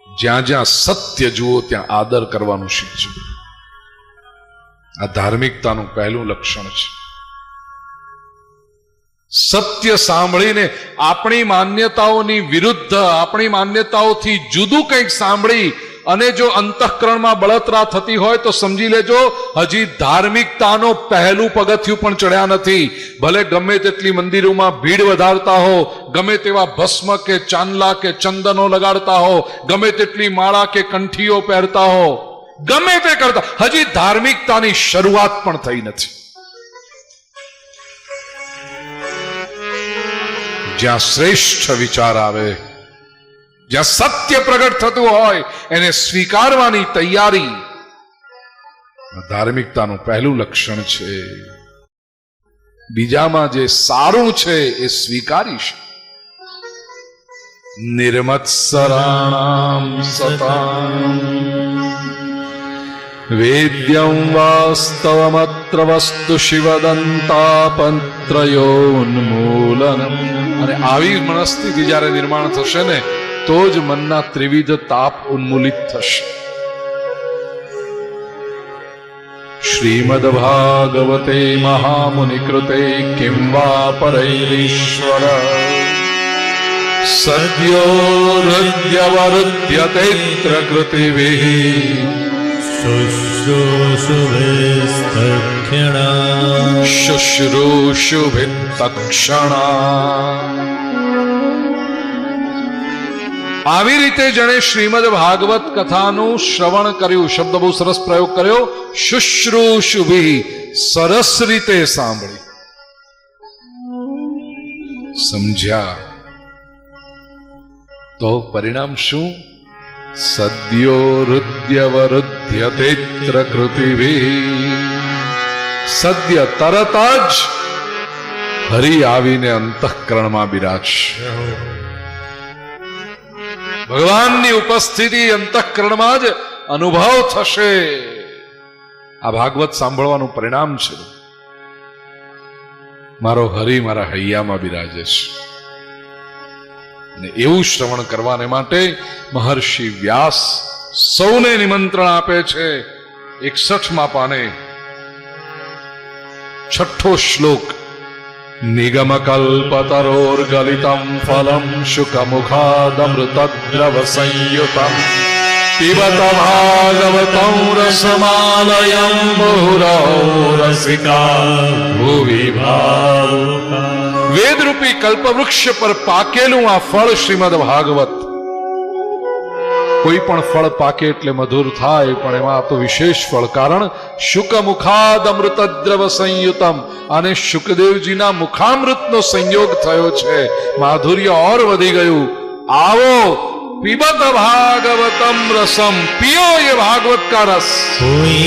જ્યાં જ્યાં સત્ય જુઓ ત્યાં આદર કરવાનું શીખજો. આ ધાર્મિકતાનું પહેલું લક્ષણ છે. સત્ય સાંભળીને આપણી માન્યતાઓની વિરુદ્ધ, આપણી માન્યતાઓથી જુદું કંઈક સાંભળી અને જો અંતઃકરણમાં બળતરા થતી હોય તો સમજી લેજો હજી ધાર્મિકતાનો પહેલું પગથિયું પણ ચડ્યા નથી. ભલે ગમે તેટલી મંદિરોમાં ભીડ વધારતા હો, ગમે તેવા ભસ્મ કે ચાંદલા કે ચંદનો લગાડતા હો, ગમે તેટલી માળા કે કંઠીઓ પહેરતા હો, ગમે તે કરતા, હજી ધાર્મિકતાની શરૂઆત પણ થઈ નથી. જ્યાં શ્રેષ્ઠ વિચાર આવે, જ્યાં સત્ય પ્રગટ થતું હોય એને સ્વીકારવાની તૈયારી ધાર્મિકતાનું પહેલું લક્ષણ છે. બીજામાં જે સારું છે એ સ્વીકારીશ. નિર્મત્સરાણામ સતામ વેદ્યમ વાસ્તવમત્ર વસ્તુ શિવદંતાપત્રયોન્મૂલનમ. અને આવી મનસ્થિતિ જ્યારે નિર્માણ થશે ને તો જ મનના ત્રિવિધ તાપ ઉન્મૂલિત થશે. શ્રીમદ ભાગવતે મહામુનિ કૃતે કિમ વા પરૈરીશ્વર સદ્યો હૃદ્યવરુધ્યતેત્ર કૃતિભિઃ શુશ્રૂષુભિસ્તક્ષણા શુશ્રૂષુભિતક્ષણા. આવી રીતે જેણે શ્રીમદ ભાગવત કથાનું શ્રવણ કર્યું, શબ્દ બહુ સરસ પ્રયોગ કર્યો, શુશ્રૂષુભિ, સરસ રીતે સાંભળી, સમજ્યા, તો પરિણામ શું? સદ્યો હૃદ્યવરુધ્યતેત્ર કૃતિભિઃ. સદ્ય, તરત જ હરિ આવીને અંતઃકરણમાં બિરાજશે. ભગવાનની ઉપસ્થિતિ અંતઃકરણમાં જ અનુભવ થશે. આ ભાગવત સાંભળવાનું પરિણામ છે. મારો હરિ મારા હૈયામાં બિરાજે છે. અને એવું શ્રવણ કરવાને માટે મહર્ષિ વ્યાસ સૌને નિમંત્રણ આપે છે. 61મા પાને 6ઠો શ્લોક. નિગમકલ્પતરોર્ગલિતમ ફલમ શુકમુખાદમૃતદ્રવ સંયુતમ પિબત ભાગવતં રસમાલયં મુહુરૌ રસિકા ભુવિ ભાવુકા. વેદરૂપી કલ્પવૃક્ષ પર પાકેલું આ ફળ શ્રીમદ ભાગવત. કોઈ પણ ફળ પાકે એટલે મધુર થાય, પણ એમાં તો વિશેષ ફળ. કારણ શુકમુખાદ અમૃતદ્રવ સંયુતમ, અને શુકદેવજીના મુખામૃતનો સંયોગ થયો છે, માધુર્ય ઓર વધી ગયું. આવો પીબત ભાગવતમ રસમ, पियो ये भागवत का रस. कोई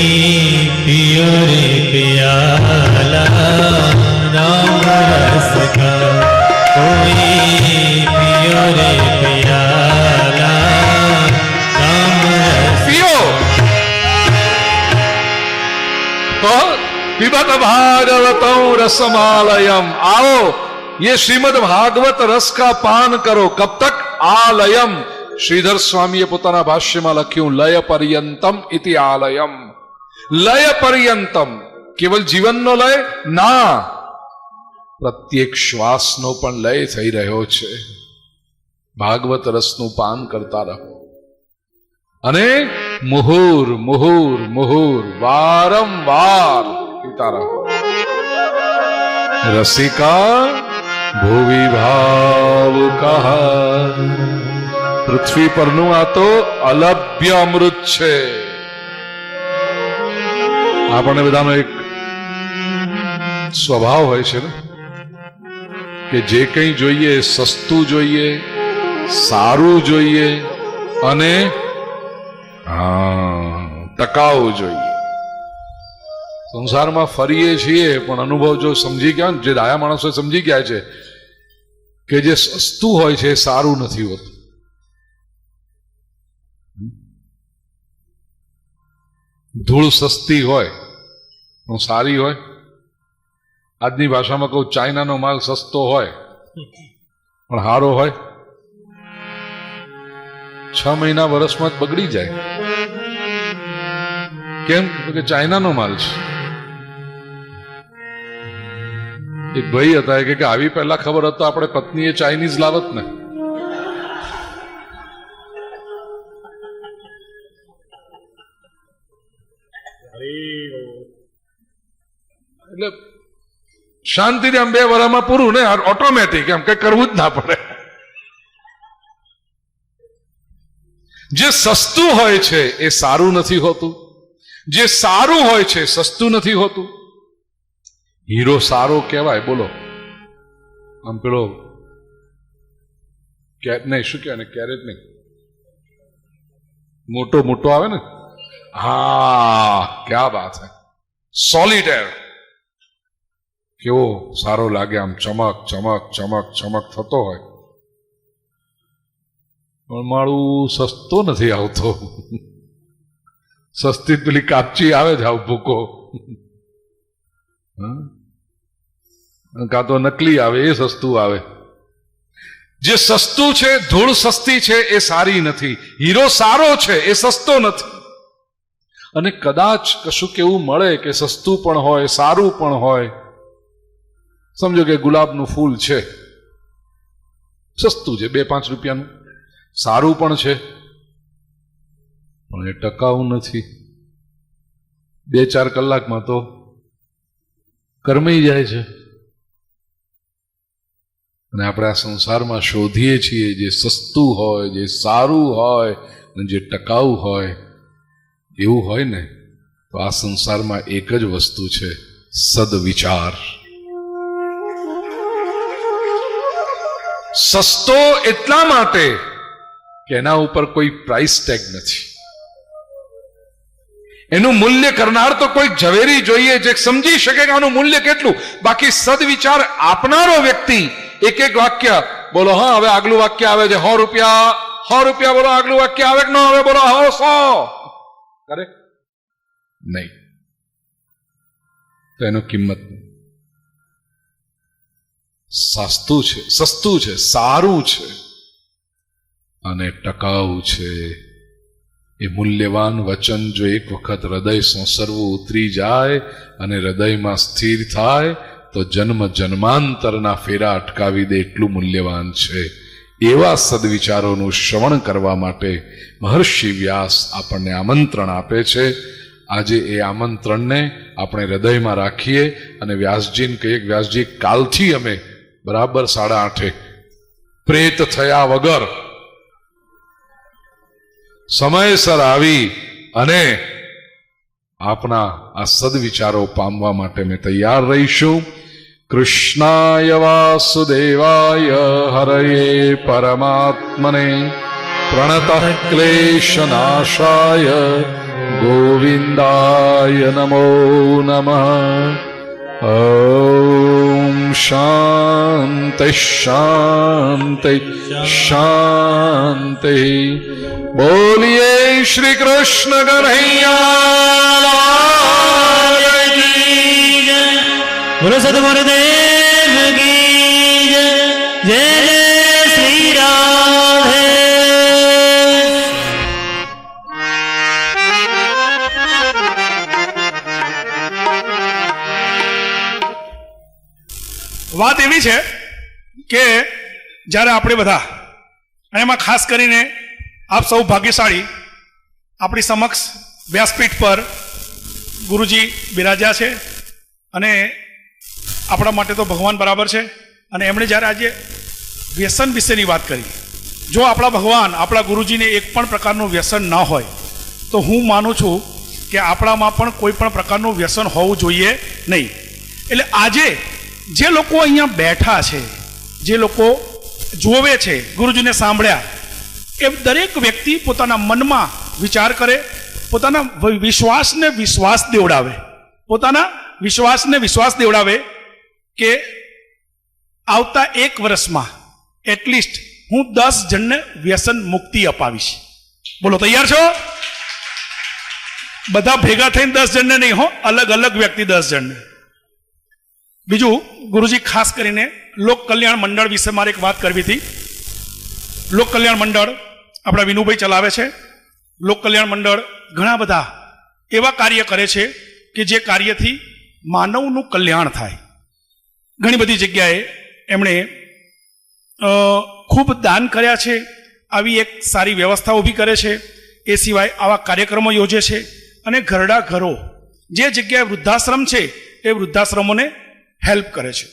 पियो रे पियाला राम रस का, कोई पियो रे पियाला राम रस. पियो तो पीबत भागवतम रसमालयम. आओ ये श्रीमद भागवत रस का पान करो. कब तक? आलयम. श्रीधर स्वामीએ પોતાના ભાષ્યમાં લખ્યું લય પર્યંતમ ઇતિ આલયમ. લય પર્યંતમ, કેવલ જીવનનો લય ના, પ્રત્યેક શ્વાસનો પણ લય થઈ રહ્યો છે. ભાગવત રસનું પાન કરતા રહો અને મુહુર મુહુર મુહુર વારંવાર પીતા રહો. રસિકા ભુવિ ભાવુકા. પૃથ્વી પરનું આ તો અલભ્ય અમૃત છે. આપણને બધાનો એક સ્વભાવ હોય છે ને કે જે કંઈ જોઈએ સસ્તું જોઈએ, સારું જોઈએ અને ટકાઉ જોઈએ. સંસારમાં ફરીએ છીએ પણ અનુભવ જો સમજી ગયા ને, જે ડાયા માણસો સમજી ગયા છે કે જે સસ્તું હોય છે એ સારું નથી હોતું. ધૂળ સસ્તી હોય તો સારી હોય. આજની ભાષામાં કહું, ચાઇનાનો માલ સસ્તો હોય પણ સારો હોય, 6 મહિના વર્ષમાં જ બગડી જાય. કેમ? કે ચાઇનાનો માલ છે. એક ભાઈ હતા કે આવી પહેલા ખબર હતો આપણે પત્નીએ ચાઇનીઝ લાવત ને. એટલે શાંતિથી આમ 2 વર્ષમાં પૂરું ને, ઓટોમેટિક એમ કઈ કરવું જ ના પડે. જે સસ્તું હોય છે એ સારું નથી હોતું, જે સારું હોય છે સસ્તું નથી હોતું. હીરો સારો કહેવાય, બોલો આમ પેલો નહીં શું કહેવાય ને, કેરેટ નહીં, મોટો મોટો આવે ને, હા ક્યા બાત હે, સોલિટેર કેવો સારો લાગે, આમ ચમક ચમક ચમક ચમક થતો હોય. પણ મારું સસ્તો નથી આવતો. સસ્તી પેલી કાપચી આવે છે આવ ભૂકો, કાં તો નકલી આવે, એ સસ્તું આવે. જે સસ્તું છે, ધૂળ સસ્તી છે એ સારી નથી. હીરો સારો છે એ સસ્તો નથી. અને કદાચ કશું કેવું મળે કે સસ્તું પણ હોય સારું પણ હોય. સમજો કે ગુલાબનું ફૂલ છે, સસ્તું છે, 2-5 રૂપિયાનું, સારું પણ છે, પણ એ ટકાઉ નથી. 2-4 કલાકમાં તો કરમાઈ જાય છે. અને આપણે આ સંસારમાં શોધીએ છીએ જે સસ્તું હોય, જે સારું હોય અને જે ટકાઉ હોય. એવું હોય ને તો આ સંસારમાં એક જ વસ્તુ છે, સદવિચાર. સસ્તો એટલા માટે કે એના ઉપર કોઈ પ્રાઇસ ટેગ નથી. એનું મૂલ્ય કરનાર તો કોઈ ઝવેરી જોઈએ જે સમજી શકે કે આનું મૂલ્ય કેટલું. બાકી સદવિચાર આપનારો વ્યક્તિ એક વાક્ય બોલો, હા હવે આગલું વાક્ય આવે છે 100 રૂપિયા બોલો, આગલું વાક્ય આવે કે ન આવે બોલો 100 કરે નહીં, તો એનો કિંમત નહીં. સસ્તું છે, સારું છે અને ટકાઉ છે. એ મૂલ્યવાન વચન જો એક વખત હૃદય સંસર્વું ઉતરી જાય અને હૃદયમાં સ્થિર થાય તો જન્મ જન્માંતરના ફેરા અટકાવી દે, એટલું મૂલ્યવાન છે. એવા સદવિચારોનું શ્રવણ કરવા માટે મહર્ષિ વ્યાસ આપણને આમંત્રણ આપે છે. આજે એ આમંત્રણને આપણે હૃદયમાં રાખીએ અને વ્યાસજીને કહીએ, વ્યાસજી કાલથી અમે બરાબર 8:30 પ્રેત થયા વગર સમયસર આવી અને આપના આ સદવિચારો પામવા માટે મેં તૈયાર રહીશું. કૃષ્ણાય વાસુદેવાય હરયે પરમાત્મને પ્રણતઃ ક્લેશનાશાય ગોવિંદાય નમો નમઃ. ઓમ શાંતિ શાંતિ શાંતિ. બોલીએ શ્રી કૃષ્ણ કન્હૈયા કી. બોલો સદગુરુદેવ કી જય. જય જય શ્રી રાધે. વાત એવી છે કે જ્યારે આપણે બધા, અને એમાં ખાસ કરીને આપ સૌ ભાગ્યશાળી, આપણી સમક્ષ વ્યાસપીઠ પર ગુરુજી બિરાજ્યા છે અને આપણા માટે તો ભગવાન બરાબર છે. અને એમણે જ્યારે આજે વ્યસન વિશેની વાત કરી, જો આપણા ભગવાન, આપણા ગુરુજીને એક પણ પ્રકારનું વ્યસન ન હોય તો હું માનું છું કે આપણામાં પણ કોઈ પણ પ્રકારનું વ્યસન હોવું જોઈએ નહીં. એટલે આજે જે લોકો અહીંયા બેઠા છે, જે લોકો જોવે છે, ગુરુજીને સાંભળ્યા, એ દરેક વ્યક્તિ પોતાના મનમાં વિચાર કરે, પોતાના વિશ્વાસને વિશ્વાસ દેવડાવે, પોતાના વિશ્વાસને વિશ્વાસ દેવડાવે કે આવતા 1 વર્ષમાં એટલીસ્ટ હું 10 જણને વ્યસન મુક્તિ અપાવીશ. બોલો તૈયાર છો? બધા ભેગા થઈને 10 જણને નહીં હો, અલગ અલગ વ્યક્તિ 10 જણને. બીજું, ગુરુજી ખાસ કરીને લોક કલ્યાણ મંડળ વિશે મારે એક વાત કરવી હતી. લોક કલ્યાણ મંડળ આપણા વિનુભાઈ ચલાવે છે. લોક કલ્યાણ મંડળ ઘણા બધા એવા કાર્ય કરે છે કે જે કાર્યથી માનવનું કલ્યાણ થાય. ઘણી બધી જગ્યાએ એમણે ખૂબ દાન કર્યા છે. આવી એક સારી વ્યવસ્થા ઊભી કરે છે. એ સિવાય આવા કાર્યક્રમો યોજે છે અને ઘરડા ઘરો જે જગ્યાએ વૃદ્ધાશ્રમ છે એ વૃદ્ધાશ્રમોને હેલ્પ કરે છે.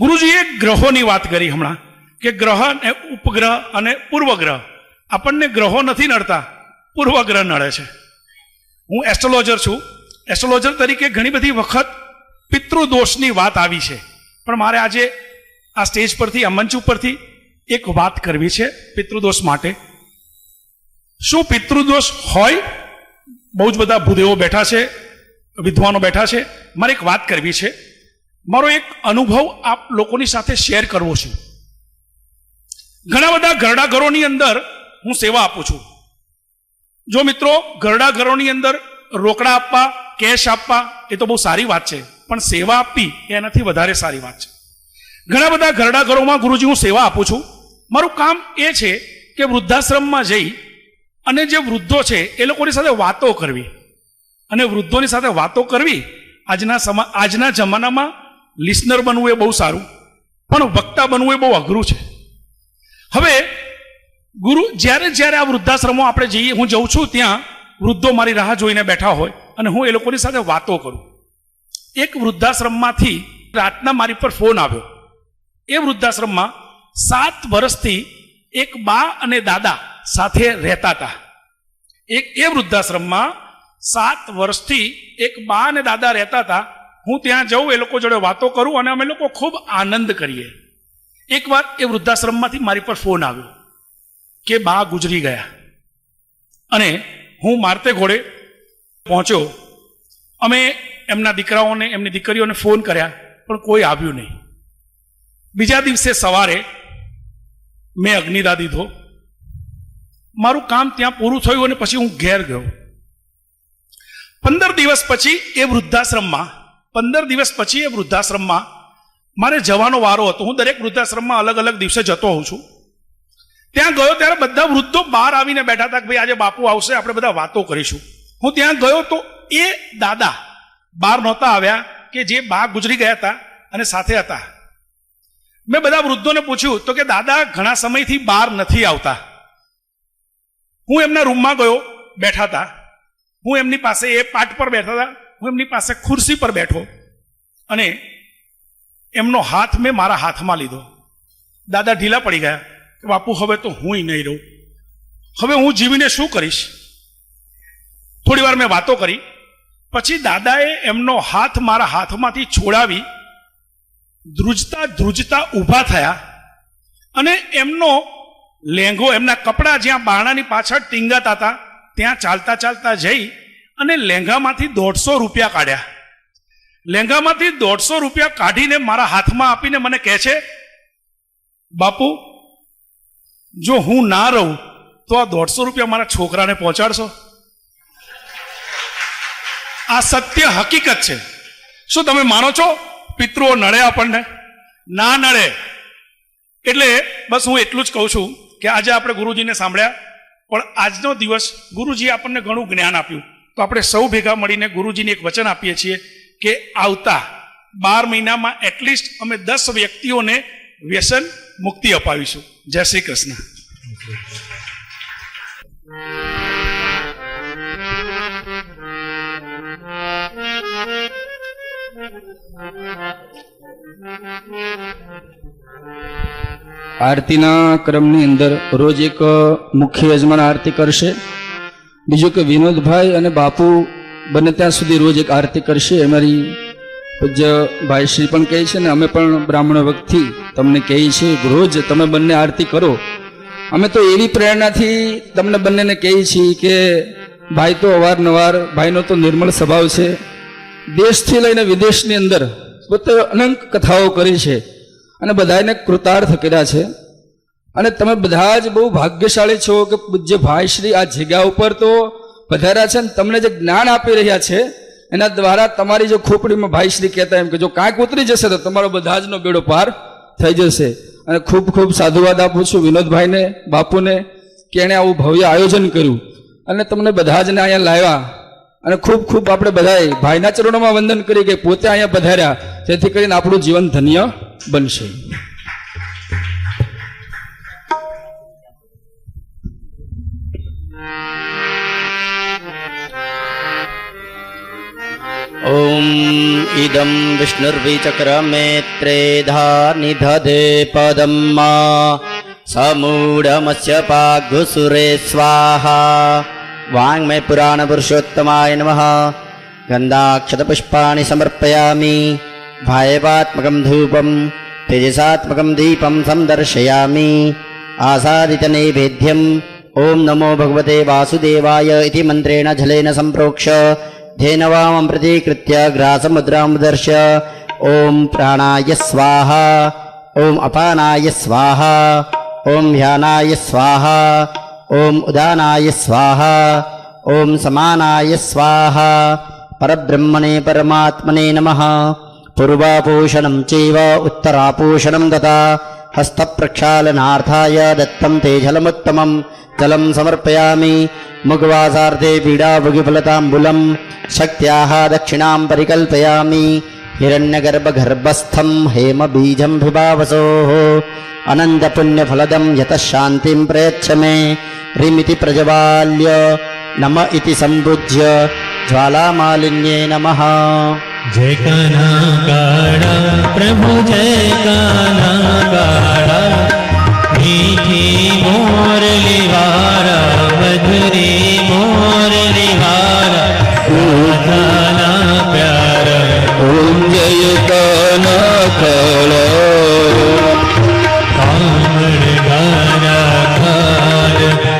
ગુરુજીએ ગ્રહોની વાત કરી હમણાં કે ગ્રહ અને ઉપગ્રહ અને પૂર્વગ્રહ. આપણને ગ્રહો નથી નડતા, પૂર્વગ્રહ નડે છે. હું એસ્ટ્રોલોજર છું. એસ્ટ્રોલોજર તરીકે ઘણી બધી વખત પિતૃદોષની વાત આવી છે, પણ મારે આજે આ સ્ટેજ પરથી, આ મંચ ઉપરથી એક વાત કરવી છે પિતૃદોષ માટે. શું પિતૃદોષ હોય? બહુ જ બધા ભૂદેવો બેઠા છે, વિદ્વાનો બેઠા છે. મારે એક વાત કરવી છે. મારો એક અનુભવ આપ લોકોની સાથે શેર કરવો છે. ઘણા બધા ઘરડા ઘરોની અંદર હું સેવા આપું છું. જો મિત્રો, ઘરડા ઘરોની અંદર રોકડા આપવા, કેશ આપવા એ તો બહુ સારી વાત છે, પણ સેવા આપવી એનાથી વધારે સારી વાત છે. ઘણા બધા ઘરડા ઘરોમાં ગુરુજી હું સેવા આપું છું. મારું કામ એ છે કે વૃદ્ધાશ્રમમાં જઈ અને જે વૃદ્ધો છે એ લોકોની સાથે વાતો કરવી. અને વૃદ્ધોની સાથે વાતો કરવી આજના જમાનામાં લિસનર બનવું એ બહુ સારું, પણ વક્તા બનવું એ બહુ અઘરું છે. હવે ગુરુ જ્યારે આ વૃદ્ધાશ્રમો આપણે જઈએ, હું જઉં છું ત્યાં વૃદ્ધો મારી રાહ જોઈને બેઠા હોય અને હું એ લોકોની સાથે વાતો કરું. એક વૃદ્ધાશ્રમમાંથી રાતના મારી પર ફોન આવ્યો. એ વૃદ્ધાશ્રમમાં 7 વર્ષથી એક બા અને દાદા સાથે રહેતા હતા. એ વૃદ્ધાશ્રમમાં 7 વર્ષથી એક બા અને દાદા રહેતા હતા. હું ત્યાં જઉં, એ લોકો જોડે વાતો કરું અને અમે લોકો ખૂબ આનંદ કરીએ. એકવાર એ વૃદ્ધાશ્રમમાંથી મારી પર ફોન આવ્યો કે બા ગુજરી ગયા, અને હું મારતે ઘોડે પહોંચ્યો. અમે એમના દીકરાઓને, એમની દીકરીઓને ફોન કર્યા, પણ કોઈ આવ્યું નહીં. બીજા દિવસે સવારે મેં અગ્નિદાહ દીધો. મારું કામ ત્યાં પૂરું થયું અને પછી હું ઘેર ગયો. 15 દિવસ પછી એ વૃદ્ધાશ્રમમાં મારે જવાનો વારો હતો. હું દરેક વૃદ્ધાશ્રમમાં અલગ અલગ દિવસે જતો હોઉં છું. ત્યાં ગયો ત્યારે બધા વૃદ્ધો બહાર આવીને બેઠા હતા કે ભાઈ આજે બાપુ આવશે, આપણે બધા વાતો કરીશું. હું ત્યાં ગયો તો એ દાદા બહાર નહોતા આવ્યા કે જે બા ગુજરી ગયા હતા અને સાથે હતા. મેં બધા વૃદ્ધોને પૂછ્યું તો કે દાદા ઘણા સમયથી બહાર નથી આવતા. હું એમના રૂમમાં ગયો, બેઠા હતા. હું એમની પાસે, એ પાટ પર બેઠા હતા, હું એમની પાસે ખુરશી પર બેઠો અને એમનો હાથ મેં મારા હાથમાં લીધો. દાદા ઢીલા પડી ગયા કે બાપુ હવે તો હું નહીં રહું, હવે હું જીવીને શું કરીશ. થોડી વાર મેં વાતો કરી. પછી દાદાએ એમનો હાથ મારા હાથમાંથી છોડાવી ધ્રુજતા ઊભા થયા અને એમનો લેંઘો, એમના કપડાં જ્યાં બારણાની પાછળ ટીંગાતા હતા ત્યાં ચાલતા જઈ અને લેંઘામાંથી 150 રૂપિયા કાઢ્યા. લેંઘામાંથી 150 રૂપિયા કાઢીને મારા હાથમાં આપીને મને કહે છે, બાપુ જો હું ના રહું તો આ 150 રૂપિયા મારા છોકરાને પહોંચાડશો. આ સત્ય હકીકત છે. શું તમે માનો છો પિતૃઓ નડે આપણને? ના નડે. એટલે બસ હું એટલું જ કહું છું કે આજે આપણે ગુરુજીને સાંભળ્યા, પણ આજનો દિવસ ગુરુજીએ આપણને ઘણું જ્ઞાન આપ્યું. તો આપણે સૌ ભેગા મળીને ગુરુજીને એક વચન આપીએ છીએ કે આવતા 12 મહિનામાં એટલીસ્ટ અમે 10 વ્યક્તિઓને વ્યસન મુક્તિ અપાવીશું. જય શ્રી કૃષ્ણ. આરતીના ક્રમની અંદર રોજ એક મુખ્ય યજમાન આરતી કરશે, બીજું કે વિનોદભાઈ અને બાપુ બને ત્યાં સુધી રોજ એક આરતી કરશે. અમારી પૂજ્ય ભાઈશ્રી પણ કહે છે ને અમે પણ બ્રાહ્મણ વખતથી તમને કહીએ છીએ રોજ તમે બંને આરતી કરો. અમે તો એવી પ્રેરણાથી તમને બંનેને કહીએ છીએ કે ભાઈ તો અવારનવાર, ભાઈનો તો નિર્મળ સ્વભાવ છે, દેશથી લઈને વિદેશની અંદર પોતે અનંત કથાઓ કરી છે અને બધાને કૃતાર્થ કર્યા છે. અને તમે બધા જ બહુ ભાગ્યશાળી છો કે પૂજ્ય ભાઈશ્રી આ જગ્યા ઉપર તો પધાર્યા છે ને તમને જે જ્ઞાન આપી રહ્યા છે એના દ્વારા તમારી જો ખોપડીમાં ભાઈશ્રી કહેતા એમ કે જો કાંઈક ઉતરી જશે તો તમારો બધા જનો બેડો પાર થઈ જશે. અને ખૂબ ખૂબ સાધુવાદ આપું છું વિનોદભાઈને, બાપુને કે એણે આવું ભવ્ય આયોજન કર્યું અને તમને બધા જને અહીંયા લાવ્યા. અને ખૂબ ખૂબ આપણે બધાએ ભાઈના ચરણોમાં વંદન કરી કે પોતે અહીંયા પધાર્યા, જેથી કરીને આપણું જીવન ધન્ય બનશે. ॐ इदं विष्णुर्विचक्रमे त्रेधा निधधे पदं मा समूढमस्य पाघुसुरे स्वाहा. वाङ्मय पुराणपुरुषोत्तमाय नमः. गन्धाक्षतपुष्पाणि समर्पयामि. भायवात्मकं धूपं तेजसात्मकं दीपं संदर्शयामि. आसादितनैवेद्यम् ॐ नमो भगवते वासुदेवाय इति मन्त्रेण जलेन सम्प्रोक्ष्य धेनवामं प्रतीकृत्य ग्रासमुद्रामुदर्श्य ॐ प्राणाय स्वाहा, ॐ अपानाय स्वाहा, ॐ ध्यानाय स्वाहा, ॐ उदानाय स्वाहा, ॐ समानाय स्वाहा. परब्रह्मणे परमात्मने नमः. पूर्वापोषणं चैव उत्तरापोषणं तथा हस्तप्रक्षालनार्थाय दत्तं ते जलमुत्तमं जलं समर्पयामि. मुगवासार्थे पीडाभुगिफलताम्बुलं शक्त्याः दक्षिणां परिकल्पयामि. हिरण्यगर्भगर्भस्थं हेमबीजं विभावसोः अनन्तपुण्यफलदं यतः शान्तिं प्रयच्छ मे. ह्रीमिति प्रज्वाल्य नम इति सम्पूज्य ज्वालामालिन्ये नमः. जय कान्हा काड़ा प्रभु जय कान्हा काड़ा, मीठी मोरली वारा मधुरी मोरली वारा, राधा प्यारा. ॐ जय कान्हा काड़ा कामण गारा खार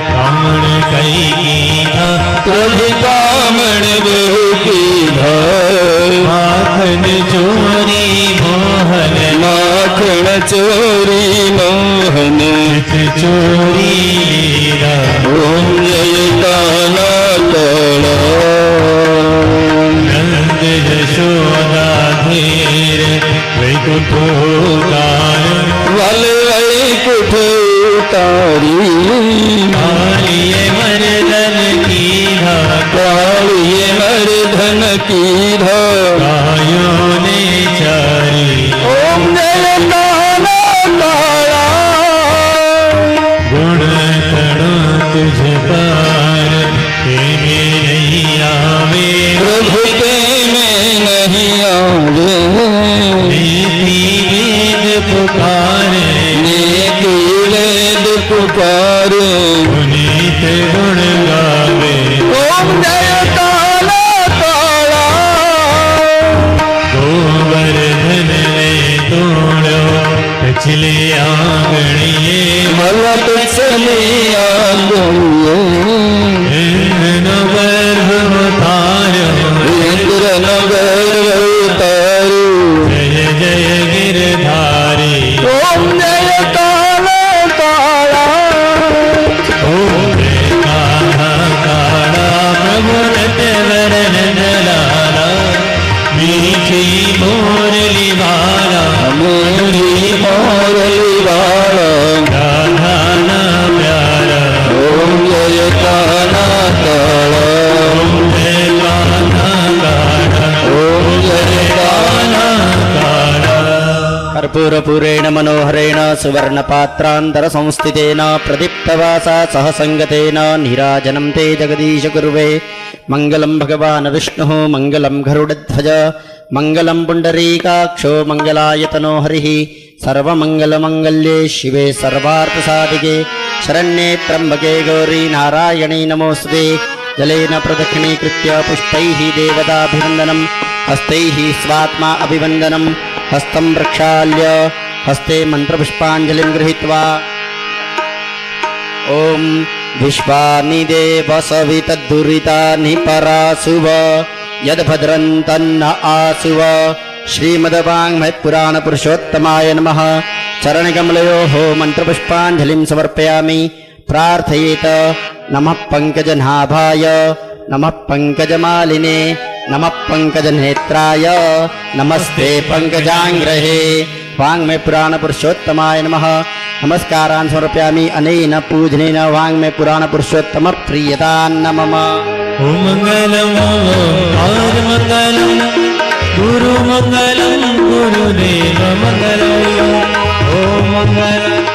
कामण कई कीधा, प्रभु कामण बहु की भार. माखन चोरी मोहन माखण चोरी मोहन चोरी लीला. ॐ जय कान्हा काड़ा. नंद यशोदा धीर वैकुंठोकार, वल वैकुंठ उतारी. कालिये मर्दन की कालिये मर्दन की धार. गायों ने चारी. ॐ जय कान्हा काड़ा. गुण कणो तुझ पार, तेरे नहीं आवे. प्रभु के में नहीं आवे. नीति वेद पुकारे, नीति वेद पुकारे. पुनीत गुण गावे. ॐ जय कान्हा काड़ा. गोवर्धन ले तोड़ो पिछले आंगणिए, मल पिछले आंगणिए. इंद्र गर्भ उतारो, इंद्र नगर उतारो. जय जय गिरधारी. ॐ जय कान्हा काड़ा. ओम जय कान्हा काड़ा प्रभु नटवरन लाला, मीठी मोरली वाला मोरी मोरली वाला. राधा ना प्यारा. ॐ जय कान्हा काड़ा. ओम जय कान्हा काड़ा, ॐ जय कान्हा. काड़ा. कर्पूरपूरेण मनोहरेण सुवर्णपात्रान्तरसंस्थितेन प्रदीप्तवासा सह सङ्गतेन नीराजनं ते जगदीश कुर्वे. मङ्गलं भगवान् विष्णुः मङ्गलं गरुडध्वज मङ्गलं पुण्डरीकाक्षो मङ्गलायतनो हरिः. सर्वमङ्गलमङ्गल्ये शिवे सर्वार्थसाधिके शरण्ये त्र्यम्बके गौरी नारायणी नमोऽस्तुते. जलेन प्रदक्षिणीकृत्य पुष्पैः देवताभिवन्दनं हस्तैः स्वात्मा अभिवन्दनं. हस्तं प्रक्षाल्य हस्ते मन्त्रपुष्पाञ्जलिं गृहीत्वा ॐ विश्वानि देव सवितद्दुरितानि परासुव यद्भद्रं तन्न आसुव. श्रीमद्वाङ्मयपुराणपुरुषोत्तमाय नमः. चरणकमलयोः मन्त्रपुष्पाञ्जलिं समर्पयामि. प्रार्थयेत नमः पङ्कजनाभाय, नमः पङ्कजमालिने, नमः पङ्कजनेत्राय, नमस्ते पङ्कजाङ्ग्रहे. वाङ्मयपुराणपुरुषोत्तमाय नमः. नमस्कारान् समर्पयामि. अनेन पूजनेन वाङ्मयपुराणपुरुषोत्तमप्रियतान्न मम. ओम मंगलम और मंगलम ગુરુ મંગલમ ગુરુદેવ મંગલમ ઓમ મંગલમ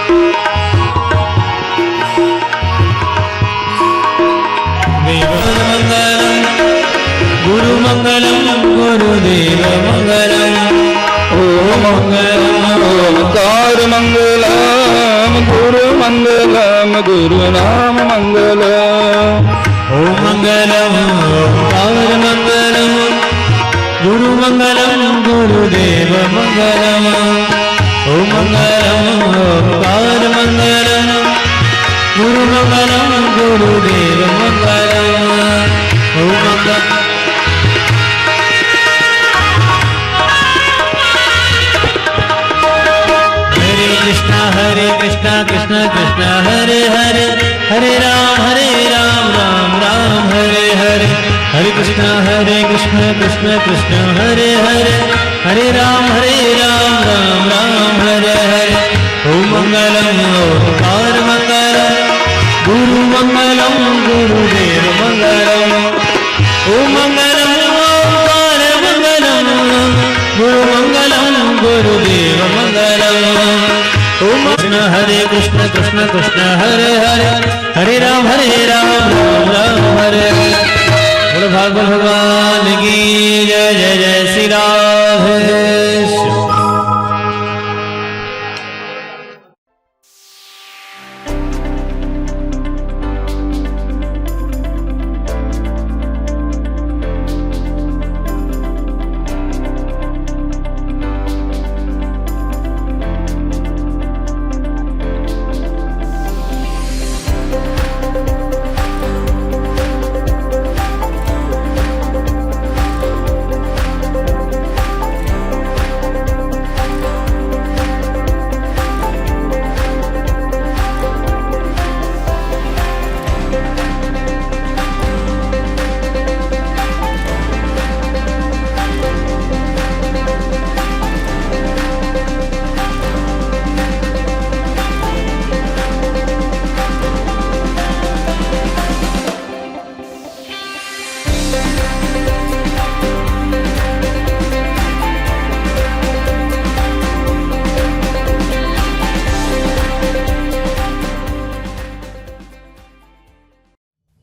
મંગલમ ગુરુ મંગલમ ગુરુદેવ મંગલમ ઓમ મંગલમ ઓમકાર મંગલમ ગુરુ મંગલમ ગુરુ નામ મંગલમ ઓમ મંગલમ ઓમકાર મંગલમ ગુરુ મંગલમ ગુરુદેવ મંગલમ ઓમ મંગલમ ઓમકાર મંગલમ ગુરુ મંગલમ ગુરુદેવ મંગલમ ઓમ Mangalam Krishna Krishna Krishna Hare Hare Hare Ram Ram Ram Hare Hare Hare Krishna Krishna Krishna Hare Hare Hare Ram Ram Ram Hare Hare Om Mangalam Omkar Mangalam Guru Mangalam Gurudev Mangalam Om Mangalam Omkar Mangalam Guru Mangalam Gurudev Mangalam Om Hare Krishna Krishna Krishna Hare Hare Hare Ram Ram Ram Hare Hare बोलो भागवत भगवान की जय जय जय श्री राधेश्याम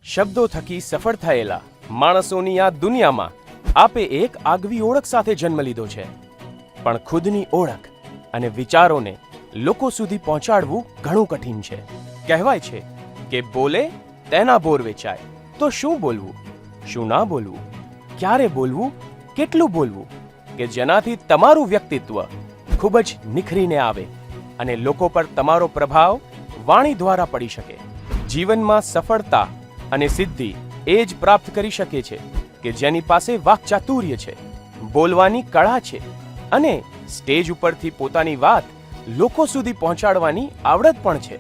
શબ્દો થકી સફળ થયેલા માણસોની આ દુનિયામાં આપે એક આગવી ઓળખ સાથે જન્મ લીધો છે, પણ ખુદની ઓળખ અને વિચારોને લોકો સુધી પહોંચાડવું ઘણું કઠિન છે. કહેવાય છે કે બોલે તેના બોર વેચાય. તો શું બોલવું, શું ના બોલવું, ક્યારે બોલવું, કેટલું બોલવું કે જેનાથી તમારું વ્યક્તિત્વ ખૂબ જ નિખરીને આવે અને લોકો પર તમારો પ્રભાવ વાણી દ્વારા પડી શકે. જીવનમાં સફળતા અને સિદ્ધિ એ જ પ્રાપ્ત કરી શકે છે કે જેની પાસે વાક્ચાતુર્ય છે, બોલવાની કળા છે અને સ્ટેજ ઉપરથી પોતાની વાત લોકો સુધી પહોંચાડવાની આવડત પણ છે.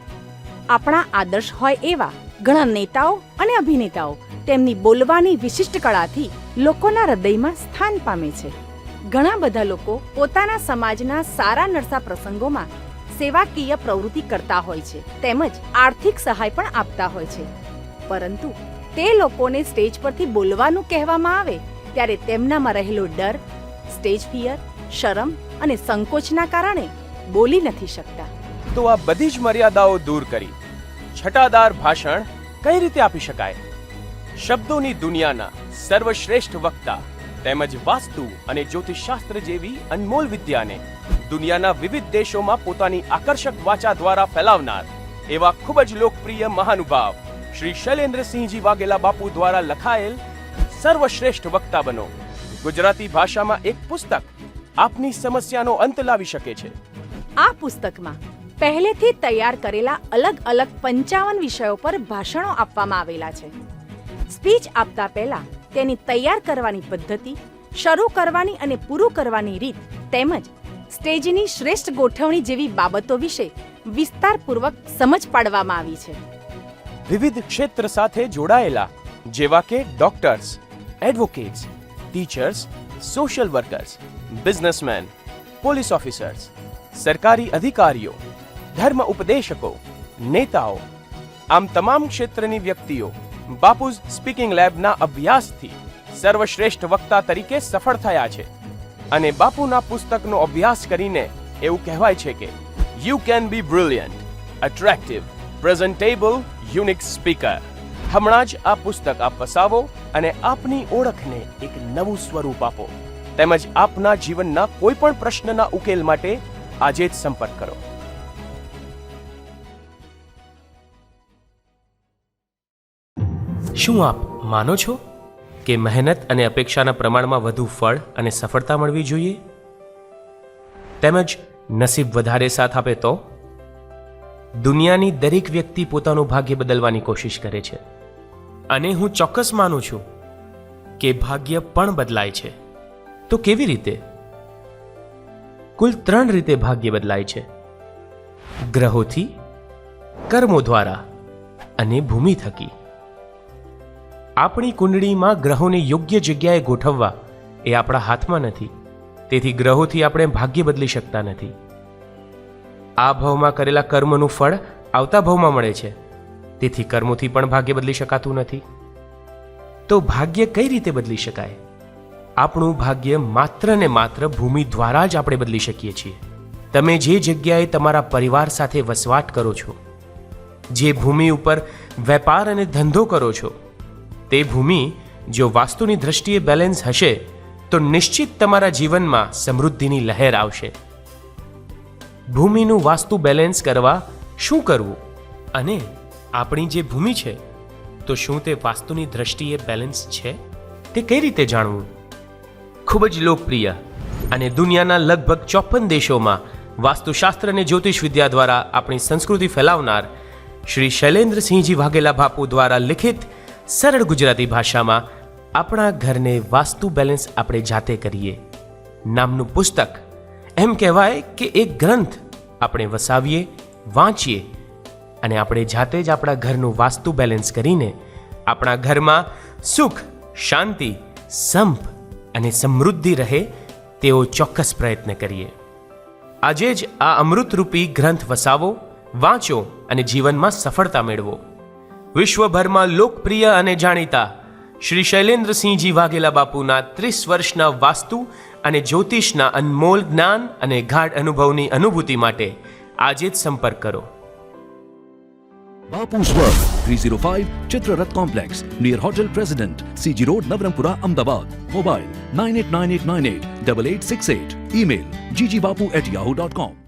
આપણા આદર્શ હોય એવા ઘણા નેતાઓ અને અભિનેતાઓ તેમની બોલવાની વિશિષ્ટ કળાથી લોકોના હૃદયમાં સ્થાન પામે છે. ઘણા બધા લોકો પોતાના સમાજના સારા નરસા પ્રસંગોમાં સેવાકીય પ્રવૃત્તિ કરતા હોય છે તેમજ આર્થિક સહાય પણ આપતા હોય છે, પરંતુ તે લોકોને સ્ટેજ પરથી બોલવાનું કહેવામાં આવે ત્યારે તેમનામાં રહેલો ડર, સ્ટેજ ફિયર, શરમ અને સંકોચના કારણે બોલી નથી શકતા. તો આ બધી જ મર્યાદાઓ દૂર કરી છટાદાર ભાષણ કઈ રીતે આપી શકાય? શબ્દોની દુનિયાના સર્વશ્રેષ્ઠ વક્તા તેમજ વાસ્તુ અને જ્યોતિષશાસ્ત્ર જેવી અનમોલ વિદ્યાને દુનિયાના વિવિધ દેશોમાં પોતાની આકર્ષક વાચા દ્વારા ફેલાવનાર એવા ખૂબ જ લોકપ્રિય મહાનુભાવ શ્રી શૈલેન્દ્રસિંહજી વાઘેલા બાપુ દ્વારા લખાયેલ સર્વશ્રેષ્ઠ વક્તા બનો ગુજરાતી ભાષામાં એક પુસ્તક આપની સમસ્યાનો અંત લાવી શકે છે. આ પુસ્તકમાં પહેલેથી તૈયાર કરેલા અલગ અલગ 55 વિષયો પર ભાષણો આપવામાં આવેલા છે. સ્પીચ આપતા પહેલા તેની તૈયાર કરવાની પદ્ધતિ, શરૂ કરવાની અને પૂરું કરવાની રીત તેમજ સ્ટેજની શ્રેષ્ઠ ગોઠવણી જેવી બાબતો વિશે વિસ્તારપૂર્વક સમજ પાડવામાં આવી છે. વિવિધ ક્ષેત્ર સાથે જોડાયેલા જેવા કે doctors, advocates, teachers, social workers, businessman, police officers, સરકારી અધિકારીઓ, ધર્મ ઉપદેશકો, નેતાઓ, આમ તમામ ક્ષેત્રની વ્યક્તિઓ બાપુઝ સ્પીકિંગ લેબના અભ્યાસથી સર્વશ્રેષ્ઠ વક્તા તરીકે સફળ થયા છે. અને બાપુના પુસ્તકનો અભ્યાસ કરીને એવું કહેવાય છે કે you can be brilliant, attractive, presentable, unique speaker. હમણાં જ આ પુસ્તક આપ વસાવો અને આપની ઓળખને એક નવું સ્વરૂપ આપો. તેમજ આપના જીવનના કોઈ પણ પ્રશ્નના ઉકેલ માટે આજે જ સંપર્ક કરો. શું આપ માનો છો કે મહેનત અને અપેક્ષાના પ્રમાણમાં વધુ ફળ અને સફળતા મળવી જોઈએ? તેમજ નસીબ વધારે સાથ આપે તો? દુનિયાની દરેક વ્યક્તિ પોતાનું ભાગ્ય બદલવાની કોશિશ કરે છે અને હું ચોક્કસ માનું છું કે ભાગ્ય પણ બદલાય છે. તો કેવી રીતે? કુલ 3 રીતે ભાગ્ય બદલાય છે: ગ્રહોથી, કર્મો દ્વારા અને ભૂમિ થકી. આપણી કુંડળીમાં ગ્રહોને યોગ્ય જગ્યાએ ગોઠવવા એ આપણા હાથમાં નથી. તેથી ગ્રહોથી આપણે ભાગ્ય બદલી શકતા નથી. આ ભાવમાં કરેલા કર્મનું ફળ આવતા ભાવમાં મળે છે. તેથી કર્મોથી પણ ભાગ્ય બદલી શકાતું નથી. તો ભાગ્ય કઈ રીતે બદલી શકાય? આપણું ભાગ્ય માત્ર ને માત્ર ભૂમિ દ્વારા જ આપણે બદલી શકીએ છીએ. તમે જે જગ્યાએ તમારા પરિવાર સાથે વસવાટ કરો છો, જે ભૂમિ ઉપર વેપાર અને ધંધો કરો છો, તે ભૂમિ જો વાસ્તુની દ્રષ્ટિએ બેલેન્સ હશે તો નિશ્ચિત તમારા જીવનમાં સમૃદ્ધિની લહેર આવશે. ભૂમિનું વાસ્તુ બેલેન્સ કરવા શું કરવું? અને આપણી જે ભૂમિ છે તો શું તે વાસ્તુની દ્રષ્ટિએ બેલેન્સ છે? તે કઈ રીતે જાણવું? ખૂબ જ લોકપ્રિય અને દુનિયાના લગભગ 54 દેશોમાં વાસ્તુશાસ્ત્ર અને જ્યોતિષ વિદ્યા દ્વારા આપણી સંસ્કૃતિ ફેલાવનાર શ્રી શૈલેન્દ્રસિંહજી વાઘેલા બાપુ દ્વારા લિખિત સરળ ગુજરાતી ભાષામાં આપણા ઘરને વાસ્તુ બેલેન્સ આપણે જાતે કરીએ નામનું પુસ્તક, એમ કહેવાય કે એક ગ્રંથ આપણે વસાવીએ, વાંચીએ અને આપણે જાતે જ આપણા ઘરનું વાસ્તુ બેલેન્સ કરીને આપણા ઘરમાં સુખ, શાંતિ, સંપ અને સમૃદ્ધિ રહે તેવો ચોક્કસ પ્રયત્ન કરીએ. આજે જ આ અમૃતરૂપી ગ્રંથ વસાવો, વાંચો અને જીવનમાં સફળતા મેળવો. વિશ્વભરમાં લોકપ્રિય અને જાણીતા શ્રી શૈલેન્દ્રસિંહજી વાઘેલા બાપુના 30 વર્ષના વાસ્તુ અને જ્યોતિષના અનમોલ જ્ઞાન અને ગાઢ અનુભવની અનુભૂતિ માટે આજે જ સંપર્ક કરો. Bapu's World, 305 Chitrarat Complex, near Hotel President, CG Road, Navarampura, Ahmedabad. Mobile 989898 8868. Email ggbapu@yahoo.com.